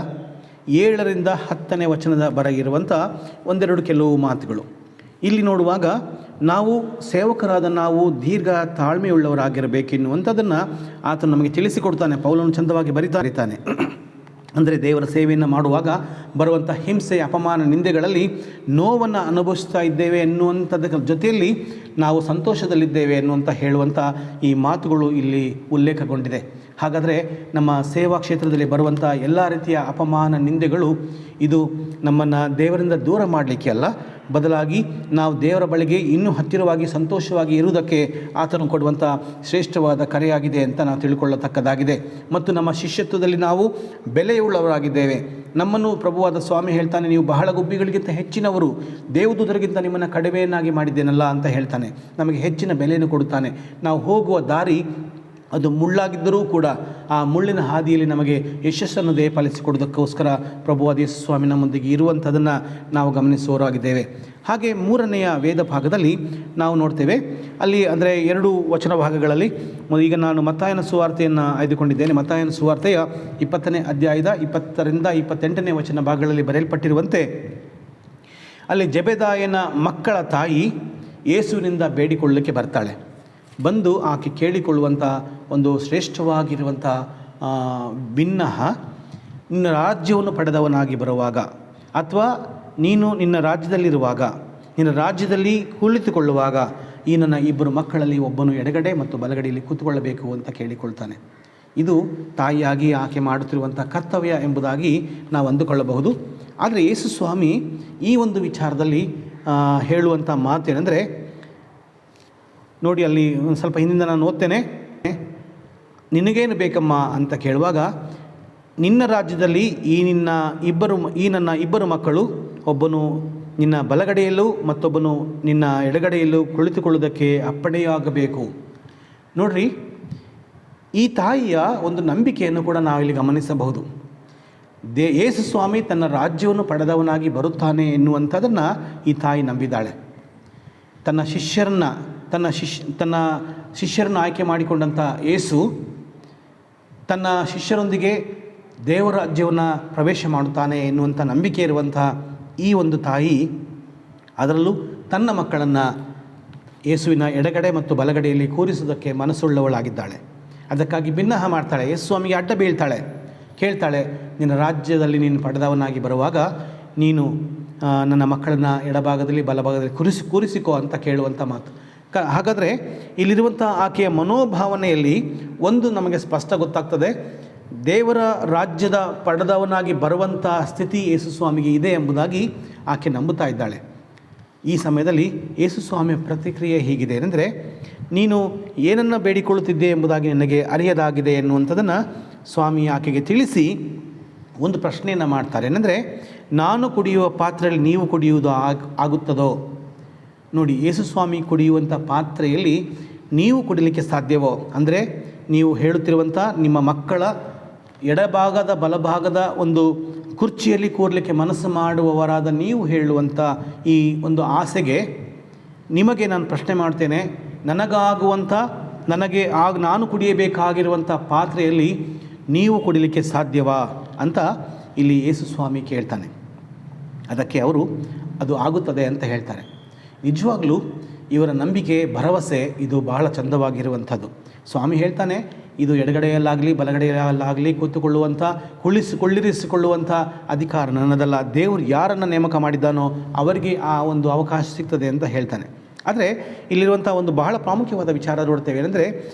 7ರಿಂದ 10ನೇ ವಚನದವರೆಗಿರುವಂಥ ಒಂದೆರಡು ಕೆಲವು ಮಾತುಗಳು. ಇಲ್ಲಿ ನೋಡುವಾಗ ನಾವು ಸೇವಕರಾದ ನಾವು ದೀರ್ಘ ತಾಳ್ಮೆಯುಳ್ಳವರಾಗಿರಬೇಕೆನ್ನುವಂಥದ್ದನ್ನು ಆತನು ನಮಗೆ ತಿಳಿಸಿಕೊಡ್ತಾನೆ. ಪೌಲನು ಚಂದವಾಗಿ ಬರಿತಾನೆ. ಅಂದರೆ ದೇವರ ಸೇವೆಯನ್ನು ಮಾಡುವಾಗ ಬರುವಂಥ ಹಿಂಸೆ, ಅಪಮಾನ, ನಿಂದೆಗಳಲ್ಲಿ ನೋವನ್ನು ಅನುಭವಿಸ್ತಾ ಇದ್ದೇವೆ ಎನ್ನುವಂಥದ್ರ ಜೊತೆಯಲ್ಲಿ ನಾವು ಸಂತೋಷದಲ್ಲಿದ್ದೇವೆ ಎನ್ನುವಂಥ ಹೇಳುವಂಥ ಈ ಮಾತುಗಳು ಇಲ್ಲಿ ಉಲ್ಲೇಖಗೊಂಡಿದೆ. ಹಾಗಾದರೆ ನಮ್ಮ ಸೇವಾ ಕ್ಷೇತ್ರದಲ್ಲಿ ಬರುವಂಥ ಎಲ್ಲ ರೀತಿಯ ಅಪಮಾನ, ನಿಂದೆಗಳು ಇದು ನಮ್ಮನ್ನು ದೇವರಿಂದ ದೂರ ಮಾಡಲಿಕ್ಕೆ ಅಲ್ಲ, ಬದಲಾಗಿ ನಾವು ದೇವರ ಬಳಿಗೆ ಇನ್ನೂ ಹತ್ತಿರವಾಗಿ ಸಂತೋಷವಾಗಿ ಇರುವುದಕ್ಕೆ ಆತನು ಕೊಡುವಂಥ ಶ್ರೇಷ್ಠವಾದ ಕರೆಯಾಗಿದೆ ಅಂತ ನಾವು ತಿಳ್ಕೊಳ್ಳತಕ್ಕದ್ದಾಗಿದೆ. ಮತ್ತು ನಮ್ಮ ಶಿಷ್ಯತ್ವದಲ್ಲಿ ನಾವು ಬೆಲೆಯುಳ್ಳವರಾಗಿದ್ದೇವೆ. ನಮ್ಮನ್ನು ಪ್ರಭುವಾದ ಸ್ವಾಮಿ ಹೇಳ್ತಾನೆ, ನೀವು ಬಹಳ ಗುಬ್ಬಿಗಳಿಗಿಂತ ಹೆಚ್ಚಿನವರು, ದೇವದೂತರಿಗಿಂತ ನಿಮ್ಮನ್ನು ಕಡಿಮೆಯನ್ನಾಗಿ ಮಾಡಿದ್ದೇನಲ್ಲ ಅಂತ ಹೇಳ್ತಾನೆ. ನಮಗೆ ಹೆಚ್ಚಿನ ಬೆಲೆಯನ್ನು ಕೊಡುತ್ತಾನೆ. ನಾವು ಹೋಗುವ ದಾರಿ ಅದು ಮುಳ್ಳಾಗಿದ್ದರೂ ಕೂಡ ಆ ಮುಳ್ಳಿನ ಹಾದಿಯಲ್ಲಿ ನಮಗೆ ಯಶಸ್ಸನ್ನು ದಯಪಾಲಿಸಿಕೊಡೋದಕ್ಕೋಸ್ಕರ ಪ್ರಭುವಾದ ಯೇಸು ಸ್ವಾಮಿ ನಮ್ಮೊಂದಿಗೆ ಇರುವಂಥದ್ದನ್ನು ನಾವು ಗಮನಿಸುವವರಾಗಿದ್ದೇವೆ. ಹಾಗೆ 3ನೆಯ ವೇದ ಭಾಗದಲ್ಲಿ ನಾವು ನೋಡ್ತೇವೆ. ಅಲ್ಲಿ ಅಂದರೆ 2 ವಚನ ಭಾಗಗಳಲ್ಲಿ ಈಗ ನಾನು ಮತ್ತಾಯನ ಸುವಾರ್ತೆಯನ್ನು ಆಯ್ದುಕೊಂಡಿದ್ದೇನೆ. ಮತ್ತಾಯನ ಸುವಾರ್ತೆಯ 20ನೇ ಅಧ್ಯಾಯದ 20ರಿಂದ 28ನೇ ವಚನ ಭಾಗಗಳಲ್ಲಿ ಬರೆಯಲ್ಪಟ್ಟಿರುವಂತೆ, ಅಲ್ಲಿ ಜೆಬೆದಾಯನ ಮಕ್ಕಳ ತಾಯಿ ಯೇಸುವಿನಿಂದ ಬೇಡಿಕೊಳ್ಳಲಿಕ್ಕೆ ಬರ್ತಾಳೆ. ಬಂದು ಆಕೆ ಕೇಳಿಕೊಳ್ಳುವಂಥ ಒಂದು ಶ್ರೇಷ್ಠವಾಗಿರುವಂಥ ಭಿನ್ನಹ, ನಿನ್ನ ರಾಜ್ಯವನ್ನು ಪಡೆದವನಾಗಿ ಬರುವಾಗ, ಅಥವಾ ನೀನು ನಿನ್ನ ರಾಜ್ಯದಲ್ಲಿರುವಾಗ, ನಿನ್ನ ರಾಜ್ಯದಲ್ಲಿ ಕುಳಿತುಕೊಳ್ಳುವಾಗ ಈ ನನ್ನ ಇಬ್ಬರು ಮಕ್ಕಳಲ್ಲಿ ಒಬ್ಬನು ಎಡಗಡೆ ಮತ್ತು ಬಲಗಡೆಯಲ್ಲಿ ಕೂತ್ಕೊಳ್ಳಬೇಕು ಅಂತ ಕೇಳಿಕೊಳ್ತಾನೆ. ಇದು ತಾಯಿಯಾಗಿ ಆಕೆ ಮಾಡುತ್ತಿರುವಂಥ ಕರ್ತವ್ಯ ಎಂಬುದಾಗಿ ನಾವು ಅಂದುಕೊಳ್ಳಬಹುದು. ಆದರೆ ಯೇಸು ಸ್ವಾಮಿ ಈ ಒಂದು ವಿಚಾರದಲ್ಲಿ ಹೇಳುವಂಥ ಮಾತೇನೆಂದರೆ, ನೋಡಿ ಅಲ್ಲಿ ಒಂದು ಸ್ವಲ್ಪ ಹಿಂದಿಂದ ನಾನು ಓದ್ತೇನೆ. ನಿನಗೇನು ಬೇಕಮ್ಮ ಅಂತ ಕೇಳುವಾಗ, ನಿನ್ನ ರಾಜ್ಯದಲ್ಲಿ ಈ ನನ್ನ ಇಬ್ಬರು ಮಕ್ಕಳು, ಒಬ್ಬನು ನಿನ್ನ ಬಲಗಡೆಯಲ್ಲೂ ಮತ್ತೊಬ್ಬನು ನಿನ್ನ ಎಡಗಡೆಯಲ್ಲೂ ಕುಳಿತುಕೊಳ್ಳುವುದಕ್ಕೆ ಅಪ್ಪಣೆಯಾಗಬೇಕು. ನೋಡ್ರಿ, ಈ ತಾಯಿಯ ಒಂದು ನಂಬಿಕೆಯನ್ನು ಕೂಡ ನಾವಿಲ್ಲಿ ಗಮನಿಸಬಹುದು. ಯೇಸು ಸ್ವಾಮಿ ತನ್ನ ರಾಜ್ಯವನ್ನು ಪಡೆದವನಾಗಿ ಬರುತ್ತಾನೆ ಎನ್ನುವಂಥದ್ದನ್ನು ಈ ತಾಯಿ ನಂಬಿದ್ದಾಳೆ. ತನ್ನ ಶಿಷ್ಯರನ್ನು ಆಯ್ಕೆ ಮಾಡಿಕೊಂಡಂಥ ಯೇಸು ತನ್ನ ಶಿಷ್ಯರೊಂದಿಗೆ ದೇವರ ರಾಜ್ಯವನ್ನು ಪ್ರವೇಶ ಮಾಡುತ್ತಾನೆ ಎನ್ನುವಂಥ ನಂಬಿಕೆ ಇರುವಂಥ ಈ ಒಂದು ತಾಯಿ, ಅದರಲ್ಲೂ ತನ್ನ ಮಕ್ಕಳನ್ನು ಯೇಸುವಿನ ಎಡಗಡೆ ಮತ್ತು ಬಲಗಡೆಯಲ್ಲಿ ಕೂರಿಸುವುದಕ್ಕೆ ಮನಸ್ಸುಳ್ಳವಳಾಗಿದ್ದಾಳೆ. ಅದಕ್ಕಾಗಿ ಭಿನ್ನಹ ಮಾಡ್ತಾಳೆ. ಯೇಸು ಸ್ವಾಮಿಗೆ ಅಡ್ಡ ಬೀಳ್ತಾಳೆ, ಕೇಳ್ತಾಳೆ, ನಿನ್ನ ರಾಜ್ಯದಲ್ಲಿ ನೀನು ಪಡೆದವನಾಗಿ ಬರುವಾಗ ನೀನು ನನ್ನ ಮಕ್ಕಳನ್ನು ಎಡಭಾಗದಲ್ಲಿ ಬಲಭಾಗದಲ್ಲಿ ಕೂರಿಸಿಕೋ ಅಂತ ಕೇಳುವಂಥ ಮಾತು. ಹಾಗಾದರೆ ಇಲ್ಲಿರುವಂಥ ಆಕೆಯ ಮನೋಭಾವನೆಯಲ್ಲಿ ಒಂದು ನಮಗೆ ಸ್ಪಷ್ಟ ಗೊತ್ತಾಗ್ತದೆ, ದೇವರ ರಾಜ್ಯದ ಪಡೆದವನಾಗಿ ಬರುವಂಥ ಸ್ಥಿತಿ ಯೇಸು ಸ್ವಾಮಿಗೆ ಇದೆ ಎಂಬುದಾಗಿ ಆಕೆ ನಂಬುತ್ತಾ ಇದ್ದಾಳೆ. ಈ ಸಮಯದಲ್ಲಿ ಯೇಸು ಸ್ವಾಮಿಯ ಪ್ರತಿಕ್ರಿಯೆ ಹೀಗಿದೆ ಏನೆಂದರೆ, ನೀನು ಏನನ್ನು ಬೇಡಿಕೊಳ್ಳುತ್ತಿದ್ದೆ ಎಂಬುದಾಗಿ ನನಗೆ ಅರಿಯದಾಗಿದೆ ಎನ್ನುವಂಥದ್ದನ್ನು ಸ್ವಾಮಿ ಆಕೆಗೆ ತಿಳಿಸಿ ಒಂದು ಪ್ರಶ್ನೆಯನ್ನು ಮಾಡ್ತಾರೆ. ಏನೆಂದರೆ, ನಾನು ಕುಡಿಯುವ ಪಾತ್ರೆಯಲ್ಲಿ ನೀವು ಕುಡಿಯುವುದು ಆಗುತ್ತದೋ? ನೋಡಿ, ಯೇಸು ಸ್ವಾಮಿ ಕುಡಿಯುವಂಥ ಪಾತ್ರೆಯಲ್ಲಿ ನೀವು ಕುಡಿಲಿಕ್ಕೆ ಸಾಧ್ಯವೋ? ಅಂದರೆ ನೀವು ಹೇಳುತ್ತಿರುವಂಥ ನಿಮ್ಮ ಮಕ್ಕಳ ಎಡಭಾಗದ ಬಲಭಾಗದ ಒಂದು ಕುರ್ಚಿಯಲ್ಲಿ ಕೂರಲಿಕ್ಕೆ ಮನಸ್ಸು ಮಾಡುವವರಾದ ನೀವು ಹೇಳುವಂಥ ಈ ಒಂದು ಆಸೆಗೆ ನಿಮಗೆ ನಾನು ಪ್ರಶ್ನೆ ಮಾಡ್ತೇನೆ, ನಾನು ಕುಡಿಯಬೇಕಾಗಿರುವಂಥ ಪಾತ್ರೆಯಲ್ಲಿ ನೀವು ಕುಡಿಲಿಕ್ಕೆ ಸಾಧ್ಯವಾ ಅಂತ ಇಲ್ಲಿ ಯೇಸು ಸ್ವಾಮಿ ಕೇಳ್ತಾನೆ. ಅದಕ್ಕೆ ಅವರು ಅದು ಆಗುತ್ತದೆ ಅಂತ ಹೇಳ್ತಾರೆ. ನಿಜವಾಗ್ಲೂ ಇವರ ನಂಬಿಕೆ, ಭರವಸೆ ಇದು ಬಹಳ ಚಂದವಾಗಿರುವಂಥದ್ದು. ಸ್ವಾಮಿ ಹೇಳ್ತಾನೆ, ಇದು ಎಡಗಡೆಯಲ್ಲಾಗಲಿ ಬಲಗಡೆಯಲ್ಲಾಗಲಿ ಕುಳ್ಳಿರಿಸಿಕೊಳ್ಳುವಂಥ ಅಧಿಕಾರ ನನ್ನದಲ್ಲ, ದೇವರು ಯಾರನ್ನು ನೇಮಕ ಮಾಡಿದ್ದಾನೋ ಅವರಿಗೆ ಆ ಒಂದು ಅವಕಾಶ ಸಿಗ್ತದೆ ಅಂತ ಹೇಳ್ತಾನೆ. ಆದರೆ ಇಲ್ಲಿರುವಂಥ ಒಂದು ಬಹಳ ಪ್ರಾಮುಖ್ಯವಾದ ವಿಚಾರ ನೋಡ್ತೇವೆ ಏನಂದರೆ,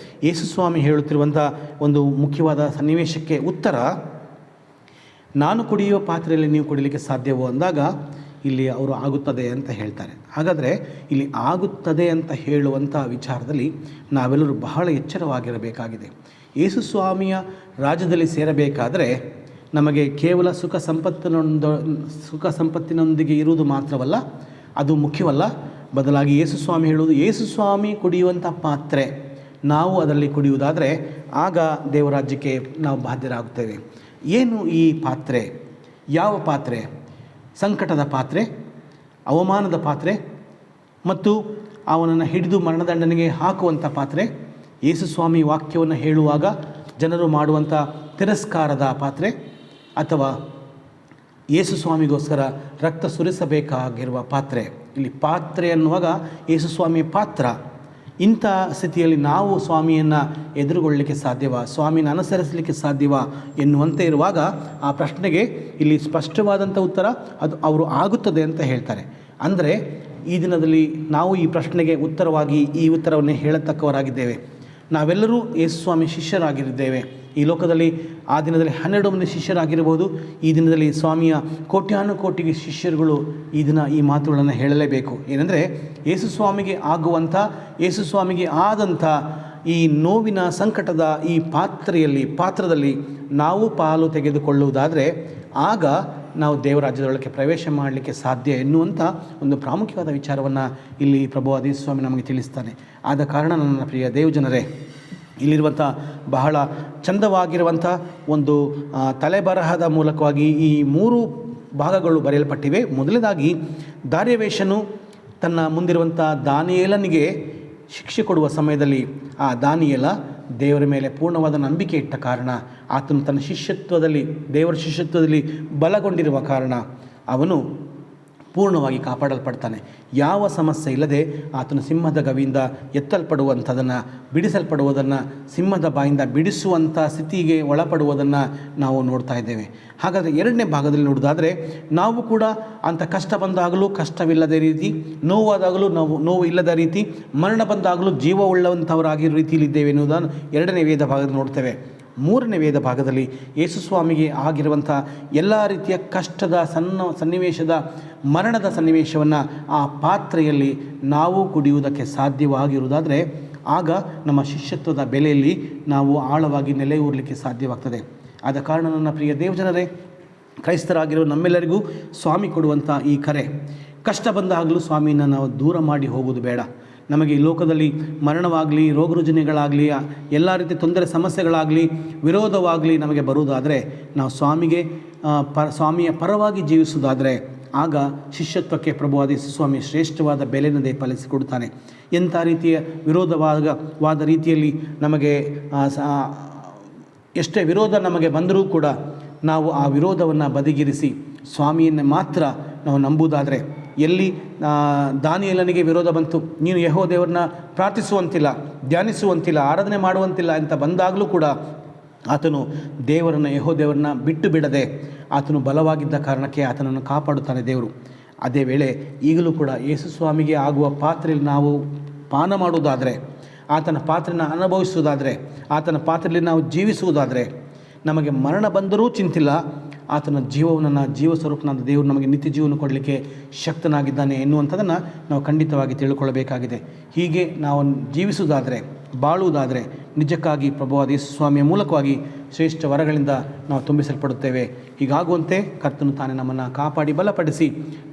ಯೇಸು ಸ್ವಾಮಿ ಹೇಳುತ್ತಿರುವಂಥ ಒಂದು ಮುಖ್ಯವಾದ ಸನ್ನಿವೇಶಕ್ಕೆ ಉತ್ತರ, ನಾನು ಕುಡಿಯುವ ಪಾತ್ರೆಯಲ್ಲಿ ನೀವು ಕುಡಿಲಿಕ್ಕೆ ಸಾಧ್ಯವೋ ಅಂದಾಗ ಇಲ್ಲಿ ಅವರು ಆಗುತ್ತದೆ ಅಂತ ಹೇಳ್ತಾರೆ. ಹಾಗಾದರೆ ಇಲ್ಲಿ ಆಗುತ್ತದೆ ಅಂತ ಹೇಳುವಂಥ ವಿಚಾರದಲ್ಲಿ ನಾವೆಲ್ಲರೂ ಬಹಳ ಎಚ್ಚರವಾಗಿರಬೇಕಾಗಿದೆ. ಯೇಸು ಸ್ವಾಮಿಯ ರಾಜ್ಯದಲ್ಲಿ ಸೇರಬೇಕಾದರೆ ನಮಗೆ ಕೇವಲ ಸುಖ ಸಂಪತ್ತಿನೊಂದಿಗೆ ಇರುವುದು ಮಾತ್ರವಲ್ಲ, ಅದು ಮುಖ್ಯವಲ್ಲ. ಬದಲಾಗಿ ಯೇಸು ಸ್ವಾಮಿ ಹೇಳುವುದು, ಯೇಸು ಸ್ವಾಮಿ ಕುಡಿಯುವಂಥ ಪಾತ್ರೆ ನಾವು ಅದರಲ್ಲಿ ಕುಡಿಯುವುದಾದರೆ ಆಗ ದೇವರಾಜ್ಯಕ್ಕೆ ನಾವು ಬಾಧ್ಯರಾಗುತ್ತೇವೆ. ಏನು ಈ ಪಾತ್ರೆ? ಯಾವ ಪಾತ್ರೆ? ಸಂಕಟದ ಪಾತ್ರೆ, ಅವಮಾನದ ಪಾತ್ರೆ ಮತ್ತು ಅವನನ್ನು ಹಿಡಿದು ಮರಣದಂಡನೆಗೆ ಹಾಕುವಂಥ ಪಾತ್ರೆ, ಯೇಸು ಸ್ವಾಮಿ ವಾಕ್ಯವನ್ನು ಹೇಳುವಾಗ ಜನರು ಮಾಡುವಂಥ ತಿರಸ್ಕಾರದ ಪಾತ್ರೆ, ಅಥವಾ ಯೇಸು ಸ್ವಾಮಿಗೋಸ್ಕರ ರಕ್ತ ಸುರಿಸಬೇಕಾಗಿರುವ ಪಾತ್ರೆ. ಇಲ್ಲಿ ಪಾತ್ರೆ ಅನ್ನುವಾಗ ಯೇಸು ಸ್ವಾಮಿಯ ಪಾತ್ರ. ಇಂಥ ಸ್ಥಿತಿಯಲ್ಲಿ ನಾವು ಸ್ವಾಮಿಯನ್ನು ಎದುರುಗೊಳ್ಳಲಿಕ್ಕೆ ಸಾಧ್ಯವಾ, ಸ್ವಾಮಿನ ಅನುಸರಿಸಲಿಕ್ಕೆ ಸಾಧ್ಯವಾ ಎನ್ನುವಂತೆ ಇರುವಾಗ ಆ ಪ್ರಶ್ನೆಗೆ ಇಲ್ಲಿ ಸ್ಪಷ್ಟವಾದಂಥ ಉತ್ತರ ಅದು ಅವರು ಆಗುತ್ತದೆ ಅಂತ ಹೇಳ್ತಾರೆ. ಅಂದರೆ ಈ ದಿನದಲ್ಲಿ ನಾವು ಈ ಪ್ರಶ್ನೆಗೆ ಉತ್ತರವಾಗಿ ಈ ಉತ್ತರವನ್ನೇ ಹೇಳತಕ್ಕವರಾಗಿದ್ದೇವೆ. ನಾವೆಲ್ಲರೂ ಯೇಸು ಸ್ವಾಮಿ ಶಿಷ್ಯರಾಗಿದ್ದೇವೆ. ಈ ಲೋಕದಲ್ಲಿ ಆ ದಿನದಲ್ಲಿ 12 ಮಂದಿ ಶಿಷ್ಯರಾಗಿರ್ಬೋದು. ಈ ದಿನದಲ್ಲಿ ಸ್ವಾಮಿಯ ಕೋಟ್ಯಾನುಕೋಟಿಗೆ ಶಿಷ್ಯರುಗಳು ಈ ದಿನ ಈ ಮಾತುಗಳನ್ನು ಹೇಳಲೇಬೇಕು. ಏನೆಂದರೆ, ಯೇಸು ಸ್ವಾಮಿಗೆ ಯೇಸು ಸ್ವಾಮಿಗೆ ಆದಂಥ ಈ ನೋವಿನ ಸಂಕಟದ ಈ ಪಾತ್ರದಲ್ಲಿ ನಾವು ಪಾಲು ತೆಗೆದುಕೊಳ್ಳುವುದಾದರೆ ಆಗ ನಾವು ದೇವರಾಜ್ಯದೊಳಗೆ ಪ್ರವೇಶ ಮಾಡಲಿಕ್ಕೆ ಸಾಧ್ಯ ಎನ್ನುವಂಥ ಒಂದು ಪ್ರಾಮುಖ್ಯವಾದ ವಿಚಾರವನ್ನು ಇಲ್ಲಿ ಪ್ರಭು ಯೇಸು ಸ್ವಾಮಿ ನಮಗೆ ತಿಳಿಸ್ತಾನೆ. ಆದ ಕಾರಣ ನನ್ನ ಪ್ರಿಯ ದೇವಜನರೇ, ಇಲ್ಲಿರುವಂಥ ಬಹಳ ಚಂದವಾಗಿರುವಂಥ ಒಂದು ತಲೆಬರಹದ ಮೂಲಕವಾಗಿ ಈ 3 ಭಾಗಗಳು ಬರೆಯಲ್ಪಟ್ಟಿವೆ. ಮೊದಲನೇದಾಗಿ, ದಾರ್ಯವೇಷನು ತನ್ನ ಮುಂದಿರುವಂಥ ದಾನಿಯೇಲನಿಗೆ ಶಿಕ್ಷೆ ಕೊಡುವ ಸಮಯದಲ್ಲಿ ಆ ದಾನಿಯೇಲ ದೇವರ ಮೇಲೆ ಪೂರ್ಣವಾದ ನಂಬಿಕೆ ಇಟ್ಟ ಕಾರಣ, ಆತನು ತನ್ನ ದೇವರ ಶಿಷ್ಯತ್ವದಲ್ಲಿ ಬಲಗೊಂಡಿರುವ ಕಾರಣ ಅವನು ಪೂರ್ಣವಾಗಿ ಕಾಪಾಡಲ್ಪಡ್ತಾನೆ. ಯಾವ ಸಮಸ್ಯೆ ಇಲ್ಲದೆ ಆತನು ಸಿಂಹದ ಗವಿಯಿಂದ ಎತ್ತಲ್ಪಡುವಂಥದನ್ನು, ಬಿಡಿಸಲ್ಪಡುವುದನ್ನು, ಸಿಂಹದ ಬಾಯಿಂದ ಬಿಡಿಸುವಂಥ ಸ್ಥಿತಿಗೆ ಒಳಪಡುವುದನ್ನು ನಾವು ನೋಡ್ತಾ ಇದ್ದೇವೆ. ಹಾಗಾದರೆ ಎರಡನೇ ಭಾಗದಲ್ಲಿ ನೋಡೋದಾದರೆ, ನಾವು ಕೂಡ ಅಂಥ ಕಷ್ಟ ಬಂದಾಗಲೂ ಕಷ್ಟವಿಲ್ಲದ ರೀತಿ, ನೋವಾದಾಗಲೂ ನೋವು ಇಲ್ಲದ ರೀತಿ, ಮರಣ ಬಂದಾಗಲೂ ಜೀವ ಉಳ್ಳವಂಥವರಾಗಿರೋ ರೀತಿಯಲ್ಲಿದ್ದೇವೆ ಎನ್ನುವುದನ್ನು ಎರಡನೇ ವೇದ ಭಾಗದಲ್ಲಿ ನೋಡ್ತೇವೆ. ಮೂರನೇ ವೇದ ಭಾಗದಲ್ಲಿ ಯೇಸುಸ್ವಾಮಿಗೆ ಆಗಿರುವಂಥ ಎಲ್ಲ ರೀತಿಯ ಕಷ್ಟದ ಸನ್ನಿವೇಶದ, ಮರಣದ ಸನ್ನಿವೇಶವನ್ನು ಆ ಪಾತ್ರೆಯಲ್ಲಿ ನಾವು ಕುಡಿಯುವುದಕ್ಕೆ ಸಾಧ್ಯವಾಗಿರುವುದಾದರೆ ಆಗ ನಮ್ಮ ಶಿಷ್ಯತ್ವದ ಬೆಲೆಯಲ್ಲಿ ನಾವು ಆಳವಾಗಿ ನೆಲೆಯೂರಲಿಕ್ಕೆ ಸಾಧ್ಯವಾಗ್ತದೆ. ಆದ ಕಾರಣ ನನ್ನ ಪ್ರಿಯ ದೇವಜನರೇ, ಕ್ರೈಸ್ತರಾಗಿರೋ ನಮ್ಮೆಲ್ಲರಿಗೂ ಸ್ವಾಮಿ ಕೊಡುವಂಥ ಈ ಕರೆ, ಕಷ್ಟ ಬಂದಾಗಲೂ ಸ್ವಾಮಿಯನ್ನು ನಾವು ದೂರ ಮಾಡಿ ಹೋಗುವುದು ಬೇಡ. ನಮಗೆ ಈ ಲೋಕದಲ್ಲಿ ಮರಣವಾಗಲಿ, ರೋಗ ರುಜಿನಗಳಾಗಲಿ, ಎಲ್ಲ ರೀತಿಯ ತೊಂದರೆ ಸಮಸ್ಯೆಗಳಾಗಲಿ, ವಿರೋಧವಾಗಲಿ ನಮಗೆ ಬರುವುದಾದರೆ ನಾವು ಸ್ವಾಮಿಯ ಪರವಾಗಿ ಜೀವಿಸುವುದಾದರೆ ಆಗ ಶಿಷ್ಯತ್ವಕ್ಕೆ ಪ್ರಭುವಾದ ಯೇಸುಸ್ವಾಮಿ ಶ್ರೇಷ್ಠವಾದ ಬೆಲೆಯನ್ನು ಫಲಿಸಿಕೊಡುತ್ತಾನೆ. ಎಂಥ ರೀತಿಯ ವಿರೋಧವಾದ ರೀತಿಯಲ್ಲಿ ನಮಗೆ ಎಷ್ಟೇ ವಿರೋಧ ನಮಗೆ ಬಂದರೂ ಕೂಡ ನಾವು ಆ ವಿರೋಧವನ್ನು ಬದಿಗಿರಿಸಿ ಸ್ವಾಮಿಯನ್ನು ಮಾತ್ರ ನಾವು ನಂಬುವುದಾದರೆ, ಎಲ್ಲಿ ದಾನಿಯೇಲನಿಗೆ ವಿರೋಧ ಬಂತು, ನೀನು ಯೆಹೋವ ದೇವರನ್ನ ಪ್ರಾರ್ಥಿಸುವಂತಿಲ್ಲ, ಧ್ಯಾನಿಸುವಂತಿಲ್ಲ, ಆರಾಧನೆ ಮಾಡುವಂತಿಲ್ಲ ಅಂತ ಬಂದಾಗಲೂ ಕೂಡ ಆತನು ಯೆಹೋವ ದೇವರನ್ನ ಬಿಟ್ಟು ಬಿಡದೆ ಆತನು ಬಲವಾಗಿದ್ದ ಕಾರಣಕ್ಕೆ ಆತನನ್ನು ಕಾಪಾಡುತ್ತಾನೆ ದೇವರು. ಅದೇ ವೇಳೆ ಈಗಲೂ ಕೂಡ ಯೇಸುಸ್ವಾಮಿಗೆ ಆಗುವ ಪಾತ್ರೆಯಲ್ಲಿ ನಾವು ಪಾನ ಮಾಡುವುದಾದರೆ, ಆತನ ಪಾತ್ರೆಯನ್ನು ಅನುಭವಿಸುವುದಾದರೆ, ಆತನ ಪಾತ್ರೆಯಲ್ಲಿ ನಾವು ಜೀವಿಸುವುದಾದರೆ, ನಮಗೆ ಮರಣ ಬಂದರೂ ಚಿಂತಿಲ್ಲ, ಆತನ ಜೀವ ಸ್ವರೂಪನಾದ ದೇವರು ನಮಗೆ ನಿತ್ಯ ಜೀವನ ಕೊಡಲಿಕ್ಕೆ ಶಕ್ತನಾಗಿದ್ದಾನೆ ಎನ್ನುವಂಥದ್ದನ್ನು ನಾವು ಖಂಡಿತವಾಗಿ ತಿಳ್ಕೊಳ್ಬೇಕಾಗಿದೆ. ಹೀಗೆ ನಾವು ಜೀವಿಸುವುದಾದರೆ, ಬಾಳುವುದಾದರೆ ನಿಜಕ್ಕಾಗಿ ಪ್ರಭುವಾದ ಯೇಸುಸ್ವಾಮಿಯ ಮೂಲಕವಾಗಿ ಶ್ರೇಷ್ಠ ವರಗಳಿಂದ ನಾವು ತುಂಬಿಸಲ್ಪಡುತ್ತೇವೆ. ಹೀಗಾಗುವಂತೆ ಕರ್ತನು ತಾನೇ ನಮ್ಮನ್ನು ಕಾಪಾಡಿ ಬಲಪಡಿಸಿ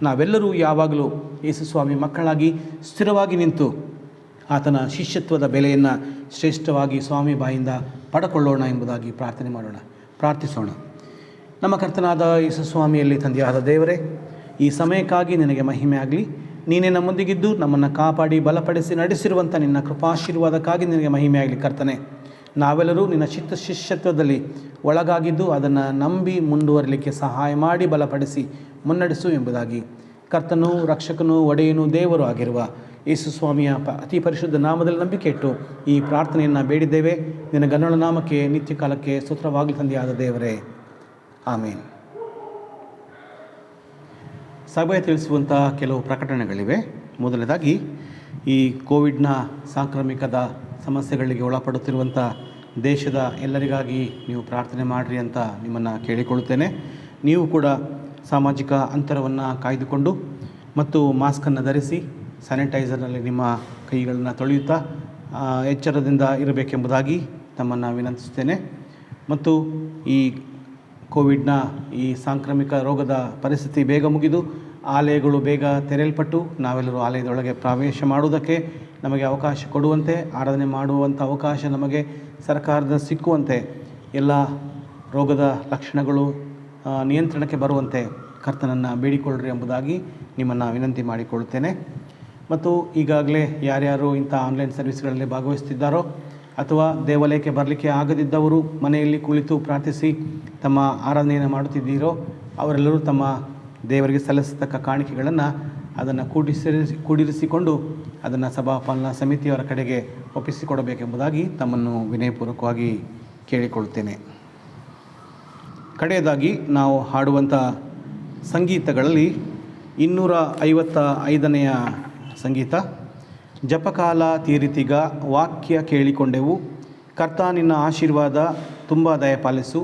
ನಾವೆಲ್ಲರೂ ಯಾವಾಗಲೂ ಯೇಸುಸ್ವಾಮಿ ಮಕ್ಕಳಾಗಿ ಸ್ಥಿರವಾಗಿ ನಿಂತು ಆತನ ಶಿಷ್ಯತ್ವದ ಬೆಲೆಯನ್ನು ಶ್ರೇಷ್ಠವಾಗಿ ಸ್ವಾಮಿ ಬಾಯಿಂದ ಪಡಕೊಳ್ಳೋಣ ಎಂಬುದಾಗಿ ಪ್ರಾರ್ಥಿಸೋಣ. ನಮ್ಮ ಕರ್ತನಾದ ಯೇಸುಸ್ವಾಮಿಯಲ್ಲಿ ತಂದೆಯಾದ ದೇವರೇ, ಈ ಸಮಯಕ್ಕಾಗಿ ನಿನಗೆ ಮಹಿಮೆ ಆಗಲಿ. ನೀನೇ ನಮ್ಮೊಂದಿಗಿದ್ದು ನಮ್ಮನ್ನು ಕಾಪಾಡಿ ಬಲಪಡಿಸಿ ನಡೆಸಿರುವಂಥ ನಿನ್ನ ಕೃಪಾಶೀರ್ವಾದಕ್ಕಾಗಿ ನಿನಗೆ ಮಹಿಮೆ ಆಗಲಿ. ಕರ್ತನೆ, ನಾವೆಲ್ಲರೂ ನಿನ್ನ ಶಿಷ್ಯತ್ವದಲ್ಲಿ ಒಳಗಾಗಿದ್ದು ಅದನ್ನು ನಂಬಿ ಮುಂದುವರಲಿಕ್ಕೆ ಸಹಾಯ ಮಾಡಿ ಬಲಪಡಿಸಿ ಮುನ್ನಡೆಸು ಎಂಬುದಾಗಿ ಕರ್ತನೂ ರಕ್ಷಕನೂ ಒಡೆಯನೂ ದೇವರು ಆಗಿರುವ ಯೇಸುಸ್ವಾಮಿಯ ಅತಿ ಪರಿಶುದ್ಧ ನಾಮದಲ್ಲಿ ನಂಬಿಕೆ ಇಟ್ಟು ಈ ಪ್ರಾರ್ಥನೆಯನ್ನು ಬೇಡಿದ್ದೇವೆ. ನಿನ್ನ ಗನ್ನಳ ನಾಮಕ್ಕೆ ನಿತ್ಯ ಕಾಲಕ್ಕೆ ಸ್ತೋತ್ರವಾಗಲಿ ತಂದೆಯಾದ ದೇವರೇ, ಆಮೇನ್. ಸಭೆ ತಿಳಿಸುವಂಥ ಕೆಲವು ಪ್ರಕಟಣೆಗಳಿವೆ. ಮೊದಲನೇದಾಗಿ, ಈ ಕೋವಿಡ್ನ ಸಾಂಕ್ರಾಮಿಕದ ಸಮಸ್ಯೆಗಳಿಗೆ ಒಳಪಡುತ್ತಿರುವಂಥ ದೇಶದ ಎಲ್ಲರಿಗಾಗಿ ನೀವು ಪ್ರಾರ್ಥನೆ ಮಾಡಿರಿ ಅಂತ ನಿಮ್ಮನ್ನು ಕೇಳಿಕೊಳ್ಳುತ್ತೇನೆ. ನೀವು ಕೂಡ ಸಾಮಾಜಿಕ ಅಂತರವನ್ನು ಕಾಯ್ದುಕೊಂಡು ಮತ್ತು ಮಾಸ್ಕನ್ನು ಧರಿಸಿ ಸ್ಯಾನಿಟೈಸರ್ನಲ್ಲಿ ನಿಮ್ಮ ಕೈಗಳನ್ನು ತೊಳೆಯುತ್ತಾ ಎಚ್ಚರದಿಂದ ಇರಬೇಕೆಂಬುದಾಗಿ ತಮ್ಮನ್ನು ವಿನಂತಿಸುತ್ತೇನೆ. ಮತ್ತು ಈ ಕೋವಿಡ್ನ ಈ ಸಾಂಕ್ರಾಮಿಕ ರೋಗದ ಪರಿಸ್ಥಿತಿ ಬೇಗ ಮುಗಿದು ಆಲಯಗಳು ಬೇಗ ತೆರೆಯಲ್ಪಟ್ಟು ನಾವೆಲ್ಲರೂ ಆಲಯದೊಳಗೆ ಪ್ರವೇಶ ಮಾಡುವುದಕ್ಕೆ ನಮಗೆ ಅವಕಾಶ ಕೊಡುವಂತೆ, ಆರಾಧನೆ ಮಾಡುವಂಥ ಅವಕಾಶ ನಮಗೆ ಸರ್ಕಾರದ ಸಿಕ್ಕುವಂತೆ, ಎಲ್ಲ ರೋಗದ ಲಕ್ಷಣಗಳು ನಿಯಂತ್ರಣಕ್ಕೆ ಬರುವಂತೆ ಕರ್ತನನ್ನು ಬೇಡಿಕೊಳ್ಳ್ರಿ ಎಂಬುದಾಗಿ ನಿಮ್ಮನ್ನು ವಿನಂತಿ ಮಾಡಿಕೊಳ್ಳುತ್ತೇನೆ. ಮತ್ತು ಈಗಾಗಲೇ ಯಾರ್ಯಾರು ಇಂಥ ಆನ್ಲೈನ್ ಸರ್ವಿಸ್ಗಳಲ್ಲಿ ಭಾಗವಹಿಸ್ತಿದ್ದಾರೋ ಅಥವಾ ದೇವಾಲಯಕ್ಕೆ ಬರಲಿಕ್ಕೆ ಆಗದಿದ್ದವರು ಮನೆಯಲ್ಲಿ ಕುಳಿತು ಪ್ರಾರ್ಥಿಸಿ ತಮ್ಮ ಆರಾಧನೆಯನ್ನು ಮಾಡುತ್ತಿದ್ದೀರೋ ಅವರೆಲ್ಲರೂ ತಮ್ಮ ದೇವರಿಗೆ ಸಲ್ಲಿಸತಕ್ಕ ಕಾಣಿಕೆಗಳನ್ನು ಅದನ್ನು ಕೂಡಿರಿಸಿಕೊಂಡು ಅದನ್ನು ಸಭಾಪಾಲನಾ ಸಮಿತಿಯವರ ಕಡೆಗೆ ಒಪ್ಪಿಸಿಕೊಡಬೇಕೆಂಬುದಾಗಿ ತಮ್ಮನ್ನು ವಿನಯಪೂರ್ವಕವಾಗಿ ಕೇಳಿಕೊಳ್ಳುತ್ತೇನೆ. ಕಡೆಯದಾಗಿ ನಾವು ಹಾಡುವಂಥ ಸಂಗೀತಗಳಲ್ಲಿ 255ನೇ ಸಂಗೀತ, ಜಪಕಾಲ ತೀರಿತಿಗ ವಾಕ್ಯ ಕೇಳಿಕೊಂಡೆವು, ಕರ್ತ ನಿನ್ನ ಆಶೀರ್ವಾದ ತುಂಬ ದಯಪಾಲಿಸು,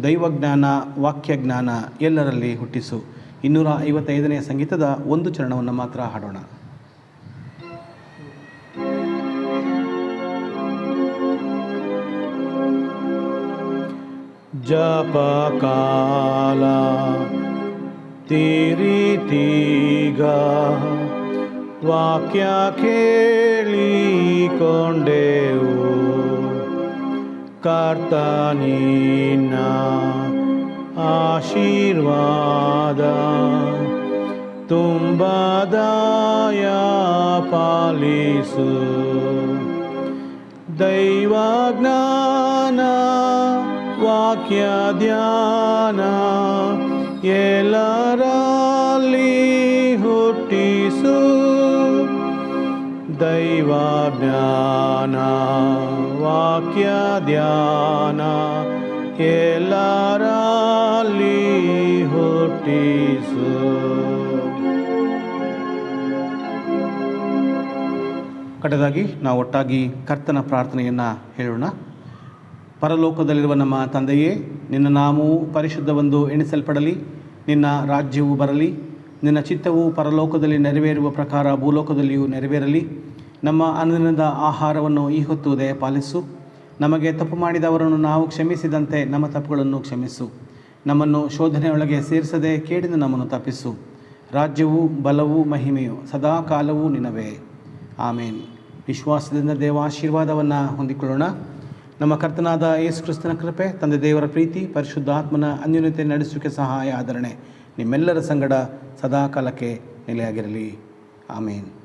ದೈವಜ್ಞಾನ ವಾಕ್ಯಜ್ಞಾನ ಎಲ್ಲರಲ್ಲಿ ಹುಟ್ಟಿಸು. 255ನೇ ಸಂಗೀತದ ಒಂದು ಚರಣವನ್ನು ಮಾತ್ರ ಹಾಡೋಣ. ಜಪಕಾಲ ತೀರಿತಿಗ ವಾಕ್ಯ ಕೇಳಿಕೊಂಡೆವು, ಕರ್ತ ನಿನ್ನ ಆಶೀರ್ವಾದ ತುಂಬ ದಯ ಪಾಲಿಸು, ದೈವಜ್ಞಾನ ವಾಕ್ಯ ಧ್ಯಾನ ಎಲ್ಲರಲ್ಲಿ ದೈವಜ್ಞಾನ ವಾಕ್ಯ ಧ್ಯಾನ ಎಲ್ಲರಲ್ಲಿ ಹುಟ್ಟಿಸು. ಕಡೆದಾಗಿ ನಾವು ಒಟ್ಟಾಗಿ ಕರ್ತನ ಪ್ರಾರ್ಥನೆಯನ್ನು ಹೇಳೋಣ. ಪರಲೋಕದಲ್ಲಿರುವ ನಮ್ಮ ತಂದೆಯೇ, ನಿನ್ನ ನಾಮವು ಪರಿಶುದ್ಧವೆಂದು ಎಣಿಸಲ್ಪಡಲಿ. ನಿನ್ನ ರಾಜ್ಯವು ಬರಲಿ. ನಿನ್ನ ಚಿತ್ತವು ಪರಲೋಕದಲ್ಲಿ ನೆರವೇರುವ ಪ್ರಕಾರ ಭೂಲೋಕದಲ್ಲಿಯೂ ನೆರವೇರಲಿ. ನಮ್ಮ ಅನುದಿನದ ಆಹಾರವನ್ನು ಈ ಹೊತ್ತು ದಯಪಾಲಿಸು. ನಮಗೆ ತಪ್ಪು ಮಾಡಿದವರನ್ನು ನಾವು ಕ್ಷಮಿಸಿದಂತೆ ನಮ್ಮ ತಪ್ಪುಗಳನ್ನು ಕ್ಷಮಿಸು. ನಮ್ಮನ್ನು ಶೋಧನೆಯೊಳಗೆ ಸೇರಿಸದೆ ಕೇಡಿನ ನಮ್ಮನ್ನು ತಪ್ಪಿಸು. ರಾಜ್ಯವು ಬಲವೂ ಮಹಿಮೆಯು ಸದಾ ಕಾಲವೂ ನಿನವೇ. ಆಮೇನ್. ವಿಶ್ವಾಸದಿಂದ ದೇವಾಶೀರ್ವಾದವನ್ನು ಹೊಂದಿಕೊಳ್ಳೋಣ. ನಮ್ಮ ಕರ್ತನಾದ ಯೇಸು ಕ್ರಿಸ್ತನ ಕೃಪೆ, ತಂದೆ ದೇವರ ಪ್ರೀತಿ, ಪರಿಶುದ್ಧಾತ್ಮನ ಅನ್ಯೋನ್ಯತೆ, ನಡೆಸುವಿಕೆ, ಸಹಾಯ, ಆದರಣೆ ನಿಮ್ಮೆಲ್ಲರ ಸಂಗಡ ಸದಾಕಾಲಕ್ಕೆ ನೆಲೆಯಾಗಿರಲಿ. ಆಮೇನ್.